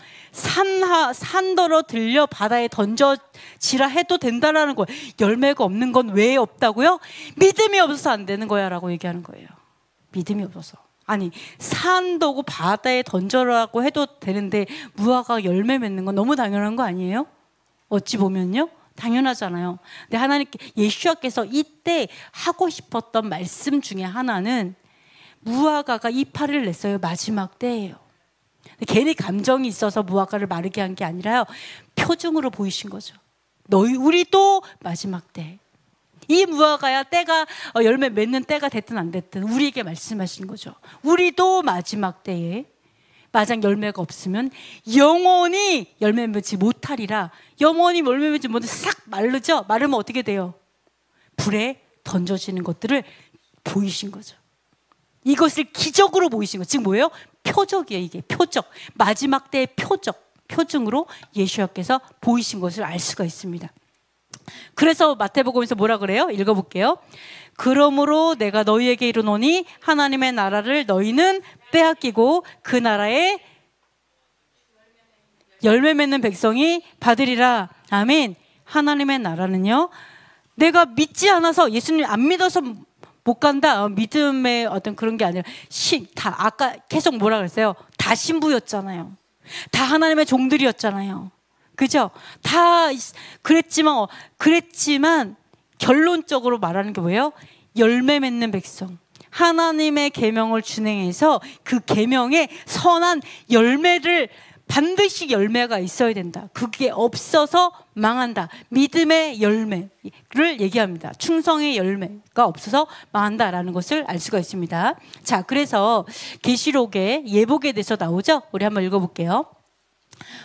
산더러 들려 바다에 던져지라 해도 된다라는 거예요. 열매가 없는 건 왜 없다고요? 믿음이 없어서 안 되는 거야 라고 얘기하는 거예요. 믿음이 없어서. 아니, 산더고 바다에 던져라고 해도 되는데 무화과 열매 맺는 건 너무 당연한 거 아니에요? 어찌 보면요. 당연하잖아요. 근데 하나님께 예수님께서 이때 하고 싶었던 말씀 중에 하나는 무화과가 이파리를 냈어요. 마지막 때예요. 괜히 감정이 있어서 무화과를 마르게 한 게 아니라요. 표징으로 보이신 거죠. 우리도 마지막 때. 이 무화과야 때가 열매 맺는 때가 됐든 안 됐든 우리에게 말씀하신 거죠. 우리도 마지막 때에 만약 열매가 없으면 영원히 열매 맺지 못하리라. 영원히 열매 맺지 못해 싹 마르죠. 마르면 어떻게 돼요? 불에 던져지는 것들을 보이신 거죠. 이것을 기적으로 보이신 거. 지금 뭐예요? 표적이에요. 이게 표적. 마지막 때의 표징으로 예수님께서 보이신 것을 알 수가 있습니다. 그래서 마태복음에서 뭐라 그래요? 읽어볼게요. 그러므로 내가 너희에게 이르노니 하나님의 나라를 너희는 빼앗기고 그 나라에 열매 맺는 백성이 받으리라. 아멘. 하나님의 나라는요, 내가 믿지 않아서 예수님 안 믿어서 못 간다. 믿음의 어떤 그런 게 아니라 아까 계속 뭐라 그랬어요? 다 신부였잖아요. 다 하나님의 종들이었잖아요. 그죠? 다 그랬지만 결론적으로 말하는 게 뭐예요? 열매 맺는 백성. 하나님의 계명을 준행해서 그 계명에 선한 열매를 반드시 열매가 있어야 된다. 그게 없어서 망한다. 믿음의 열매를 얘기합니다. 충성의 열매가 없어서 망한다라는 것을 알 수가 있습니다. 자, 그래서 계시록에 예복에 대해서 나오죠. 우리 한번 읽어볼게요.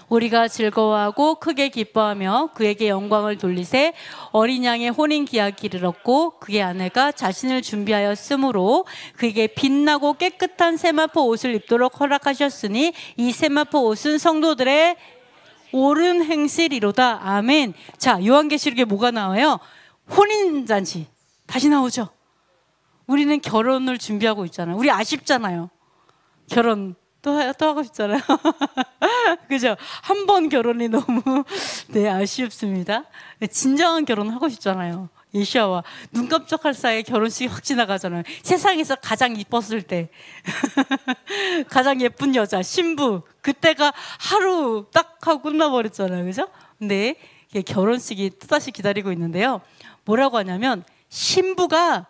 우리가 즐거워하고 크게 기뻐하며 그에게 영광을 돌리세 어린 양의 혼인 기약기를 이르렀고 그의 아내가 자신을 준비하였으므로 그에게 빛나고 깨끗한 세마포 옷을 입도록 허락하셨으니 이 세마포 옷은 성도들의 옳은 행실이로다. 아멘. 자, 요한계시록에 뭐가 나와요? 혼인잔치 다시 나오죠. 우리는 결혼을 준비하고 있잖아요. 우리 아쉽잖아요. 결혼 또 하고 싶잖아요. 그죠? 한 번 결혼이 너무 아쉽습니다. 진정한 결혼 하고 싶잖아요. 예시아와 눈 깜짝할 사이에 결혼식이 확 지나가잖아요. 세상에서 가장 이뻤을 때 가장 예쁜 여자 신부 그때가 하루 딱 하고 끝나버렸잖아요. 그죠? 근데 결혼식이 또다시 기다리고 있는데요. 뭐라고 하냐면 신부가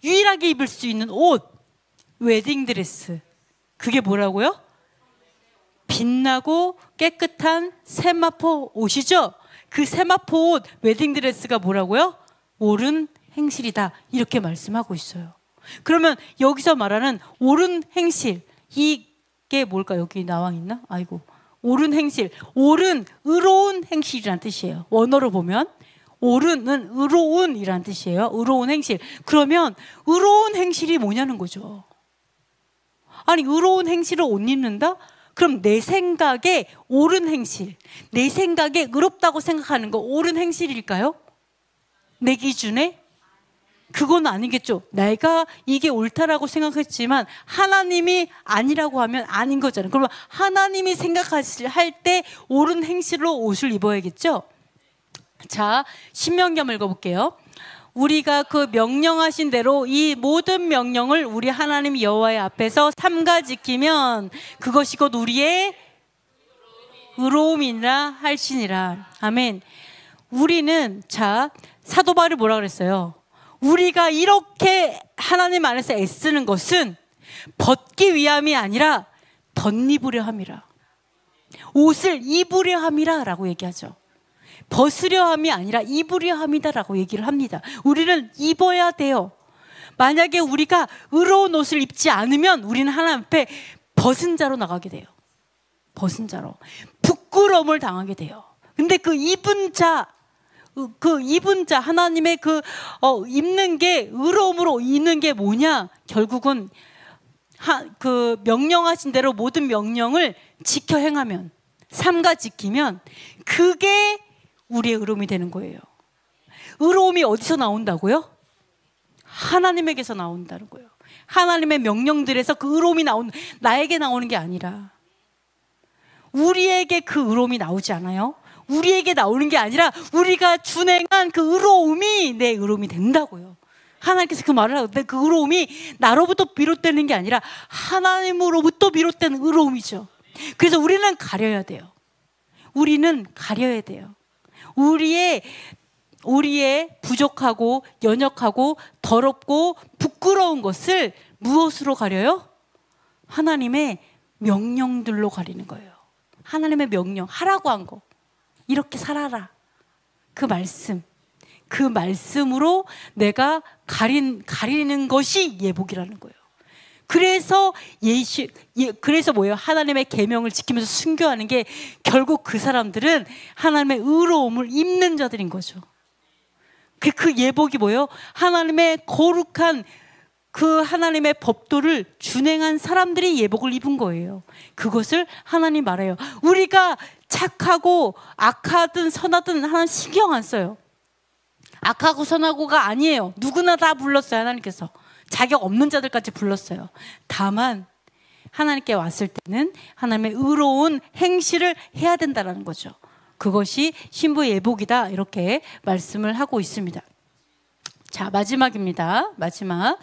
유일하게 입을 수 있는 옷 웨딩드레스 그게 뭐라고요? 빛나고 깨끗한 세마포 옷이죠. 그 세마포 옷 웨딩드레스가 뭐라고요? 옳은 행실이다. 이렇게 말씀하고 있어요. 그러면 여기서 말하는 옳은 행실 이게 뭘까? 여기 나와 있나? 아이고. 옳은 행실. 옳은 의로운 행실이란 뜻이에요. 원어로 보면 옳은은 의로운이란 뜻이에요. 의로운 행실. 그러면 의로운 행실이 뭐냐는 거죠. 아니 의로운 행실을 옷 입는다? 그럼 내 생각에 옳은 행실, 내 생각에 의롭다고 생각하는 거 옳은 행실일까요? 내 기준에? 그건 아니겠죠. 내가 이게 옳다라고 생각했지만 하나님이 아니라고 하면 아닌 거잖아요. 그러면 하나님이 생각하실 때 옳은 행실로 옷을 입어야겠죠. 자, 신명기 한번 읽어볼게요. 우리가 그 명령하신 대로 이 모든 명령을 우리 하나님 여호와의 앞에서 삼가 지키면 그것이 곧 우리의 의로움이라 할지니라. 아멘. 우리는, 자, 사도 바울이 뭐라 그랬어요? 우리가 이렇게 하나님 안에서 애쓰는 것은 벗기 위함이 아니라 덧입으려 함이라. 옷을 입으려 함이라 라고 얘기하죠. 벗으려 함이 아니라 입으려 함이다 라고 얘기를 합니다. 우리는 입어야 돼요. 만약에 우리가 의로운 옷을 입지 않으면 우리는 하나님 앞에 벗은 자로 나가게 돼요. 벗은 자로. 부끄러움을 당하게 돼요. 근데 그 입은 자, 하나님의 입는 게, 의로움으로 입는 게 뭐냐? 결국은 그 명령하신 대로 모든 명령을 지켜 행하면, 삼가 지키면 그게 우리의 의로움이 되는 거예요. 의로움이 어디서 나온다고요? 하나님에게서 나온다는 거예요. 하나님의 명령들에서 그 의로움이 나에게 나오는 게 아니라, 우리에게 그 의로움이 나오지 않아요? 우리에게 나오는 게 아니라 우리가 준행한 그 의로움이 내 의로움이 된다고요. 하나님께서 그 말을 하고, 그 의로움이 나로부터 비롯되는 게 아니라 하나님으로부터 비롯된 의로움이죠. 그래서 우리는 가려야 돼요. 우리는 가려야 돼요. 우리의 부족하고 연약하고 더럽고 부끄러운 것을 무엇으로 가려요? 하나님의 명령들로 가리는 거예요. 하나님의 명령, 하라고 한 거. 이렇게 살아라. 그 말씀으로 내가 가리는 것이 예복이라는 거예요. 그래서 그래서 뭐예요? 하나님의 계명을 지키면서 순교하는 게 결국 그 사람들은 하나님의 의로움을 입는 자들인 거죠. 그 예복이 뭐예요? 하나님의 거룩한 그 하나님의 법도를 준행한 사람들이 예복을 입은 거예요. 그것을 하나님 말해요. 우리가 착하고 악하든 선하든 하나님 신경 안 써요. 악하고 선하고가 아니에요. 누구나 다 불렀어요. 하나님께서 자격 없는 자들까지 불렀어요. 다만 하나님께 왔을 때는 하나님의 의로운 행실을 해야 된다는 거죠. 그것이 신부의 예복이다, 이렇게 말씀을 하고 있습니다. 자, 마지막입니다. 마지막.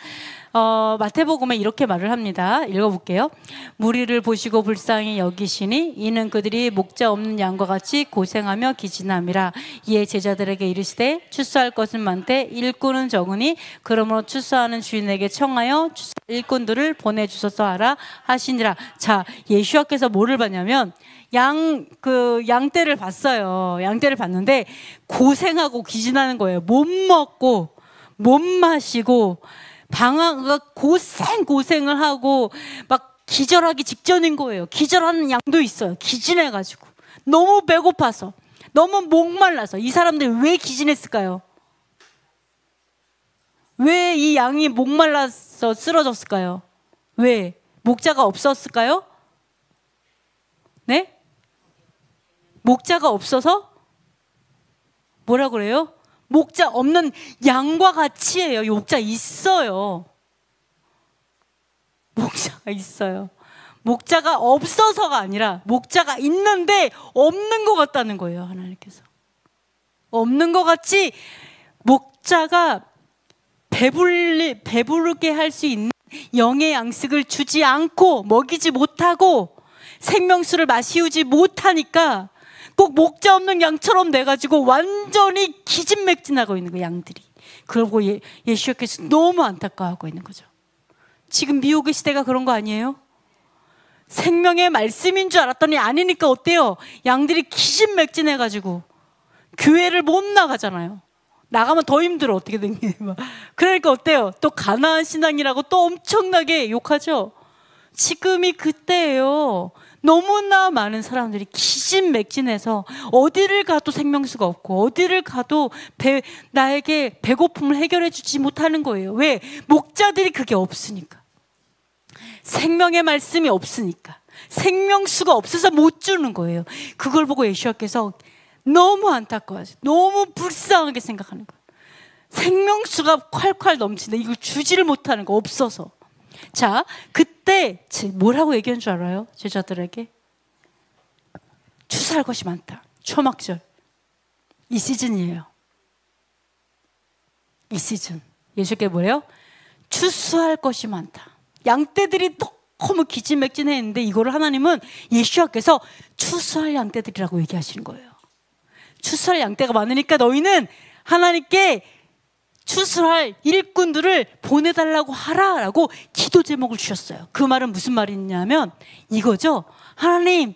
마태복음에 이렇게 말을 합니다. 읽어볼게요. 무리를 보시고 불쌍히 여기시니 이는 그들이 목자 없는 양과 같이 고생하며 기진함이라. 이에 제자들에게 이르시되 추수할 것은 많되 일꾼은 적으니 그러므로 추수하는 주인에게 청하여 일꾼들을 보내주소서 하라 하시니라. 자, 예수와께서 뭐를 봤냐면 양떼를 봤어요. 양떼를 봤는데 고생하고 기진하는 거예요. 못 먹고 못 마시고 고생을 하고 막 기절하기 직전인 거예요. 기절하는 양도 있어요. 기진해가지고 너무 배고파서, 너무 목말라서. 이 사람들이 왜 기진했을까요? 왜 이 양이 목말라서 쓰러졌을까요? 왜? 목자가 없었을까요? 네? 목자가 없어서? 뭐라 그래요? 목자 없는 양과 같이예요. 목자 있어요. 목자가 있어요. 목자가 없어서가 아니라 목자가 있는데 없는 것 같다는 거예요. 하나님께서 없는 것 같이 목자가 배부르게 할 수 있는 영의 양식을 주지 않고 먹이지 못하고 생명수를 마시우지 못하니까 꼭 목자 없는 양처럼 돼가지고 완전히 기진맥진하고 있는 거예요, 양들이. 그러고 예수께서 너무 안타까워하고 있는 거죠. 지금 미혹의 시대가 그런 거 아니에요? 생명의 말씀인 줄 알았더니 아니니까 어때요? 양들이 기진맥진해가지고 교회를 못 나가잖아요. 나가면 더 힘들어. 어떻게 된 게. 그러니까 어때요? 또 가나안 신앙이라고 또 엄청나게 욕하죠. 지금이 그때예요. 너무나 많은 사람들이 기진맥진해서 어디를 가도 생명수가 없고 어디를 가도 나에게 배고픔을 해결해 주지 못하는 거예요. 왜? 목자들이 그게 없으니까. 생명의 말씀이 없으니까. 생명수가 없어서 못 주는 거예요. 그걸 보고 여호수아께서 너무 안타까워하죠. 너무 불쌍하게 생각하는 거예요. 생명수가 콸콸 넘치는데 이걸 주지를 못하는 거, 없어서. 자, 그때 뭐라고 얘기한 줄 알아요? 제자들에게 추수할 것이 많다. 초막절 이 시즌이에요. 이 시즌 예수께 뭐래요? 추수할 것이 많다. 양떼들이 너무 기진맥진했는데 이거를 하나님은 여호수아께서 추수할 양떼들이라고 얘기하시는 거예요. 추수할 양떼가 많으니까 너희는 하나님께 추수할 일꾼들을 보내달라고 하라라고 기도 제목을 주셨어요. 그 말은 무슨 말이냐면 이거죠. 하나님,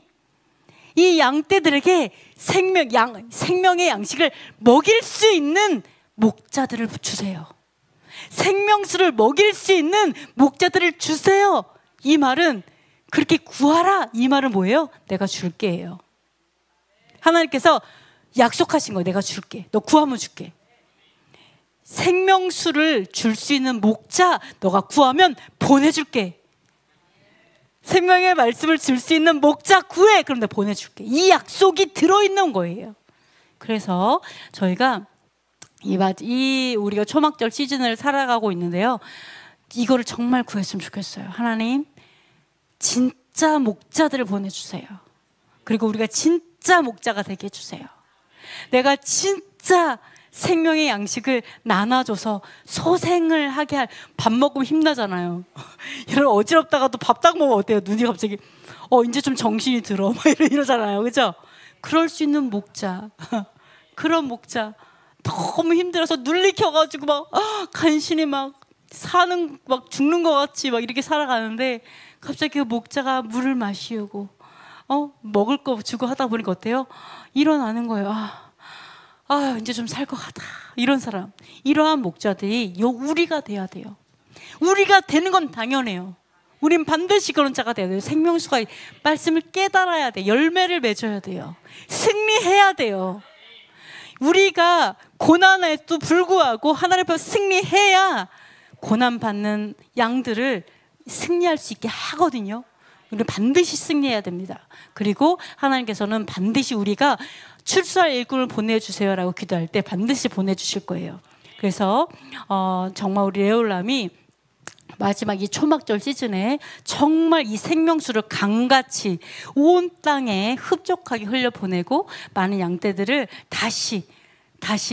이 양떼들에게 생명의 양식을 먹일 수 있는 목자들을 주세요. 생명수를 먹일 수 있는 목자들을 주세요. 이 말은, 그렇게 구하라, 이 말은 뭐예요? 내가 줄게예요. 하나님께서 약속하신 거예요. 내가 줄게. 너 구하면 줄게. 생명수를 줄 수 있는 목자 너가 구하면 보내줄게. 생명의 말씀을 줄 수 있는 목자 구해. 그럼 내가 보내줄게. 이 약속이 들어있는 거예요. 그래서 저희가 우리가 초막절 시즌을 살아가고 있는데요, 이거를 정말 구했으면 좋겠어요. 하나님, 진짜 목자들을 보내주세요. 그리고 우리가 진짜 목자가 되게 해주세요. 내가 진짜 생명의 양식을 나눠줘서 소생을 하게 할. 밥 먹으면 힘나잖아요. 이런 어지럽다가도 밥 딱 먹으면 어때요? 눈이 갑자기 이제 좀 정신이 들어 막 이러잖아요. 그죠? 그럴 수 있는 목자 그런 목자. 너무 힘들어서 눌리켜가지고 막 간신히 막 죽는 것 같이 막 이렇게 살아가는데 갑자기 그 목자가 물을 마시우고 먹을 거 주고 하다 보니까 어때요? 일어나는 거예요. 이제 좀 살 것 같아. 이런 사람, 이러한 목자들이 우리가 돼야 돼요. 우리가 되는 건 당연해요. 우린 반드시 그런 자가 돼야 돼요. 생명수가 말씀을 깨달아야 돼. 열매를 맺어야 돼요. 승리해야 돼요. 우리가 고난에도 불구하고 하나님 앞에 승리해야 고난받는 양들을 승리할 수 있게 하거든요. 우리는 반드시 승리해야 됩니다. 그리고 하나님께서는 반드시 우리가 출수할 일꾼을 보내주세요라고 기도할 때 반드시 보내주실 거예요. 그래서 정말 우리 레올람이 마지막 이 초막절 시즌에 정말 이 생명수를 강같이 온 땅에 흡족하게 흘려보내고 많은 양떼들을 다시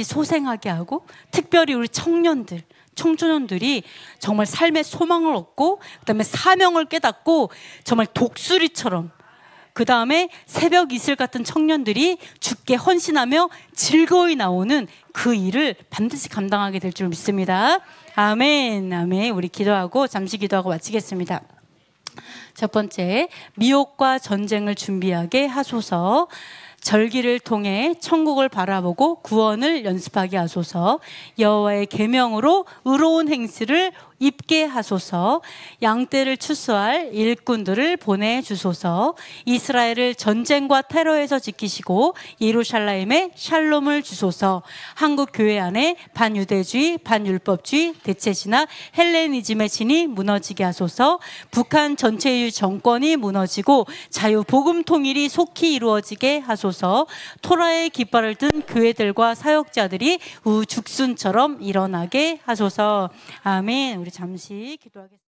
소생하게 하고, 특별히 우리 청소년들이 정말 삶의 소망을 얻고, 그다음에 사명을 깨닫고 정말 독수리처럼, 그 다음에 새벽 이슬 같은 청년들이 주께 헌신하며 즐거이 나오는 그 일을 반드시 감당하게 될 줄 믿습니다. 아멘, 아멘. 우리 기도하고 잠시 기도하고 마치겠습니다. 첫 번째, 미혹과 전쟁을 준비하게 하소서. 절기를 통해 천국을 바라보고 구원을 연습하게 하소서. 여호와의 계명으로 의로운 행실을 입게 하소서. 양떼를 추수할 일꾼들을 보내주소서. 이스라엘을 전쟁과 테러에서 지키시고 예루살렘에 샬롬을 주소서. 한국 교회 안에 반유대주의, 반율법주의, 대체신화, 헬레니즘의 신이 무너지게 하소서. 북한 전체주의 정권이 무너지고 자유 복음 통일이 속히 이루어지게 하소서. 토라의 깃발을 든 교회들과 사역자들이 우죽순처럼 일어나게 하소서. 아멘. 우리 잠시 기도하겠습니다.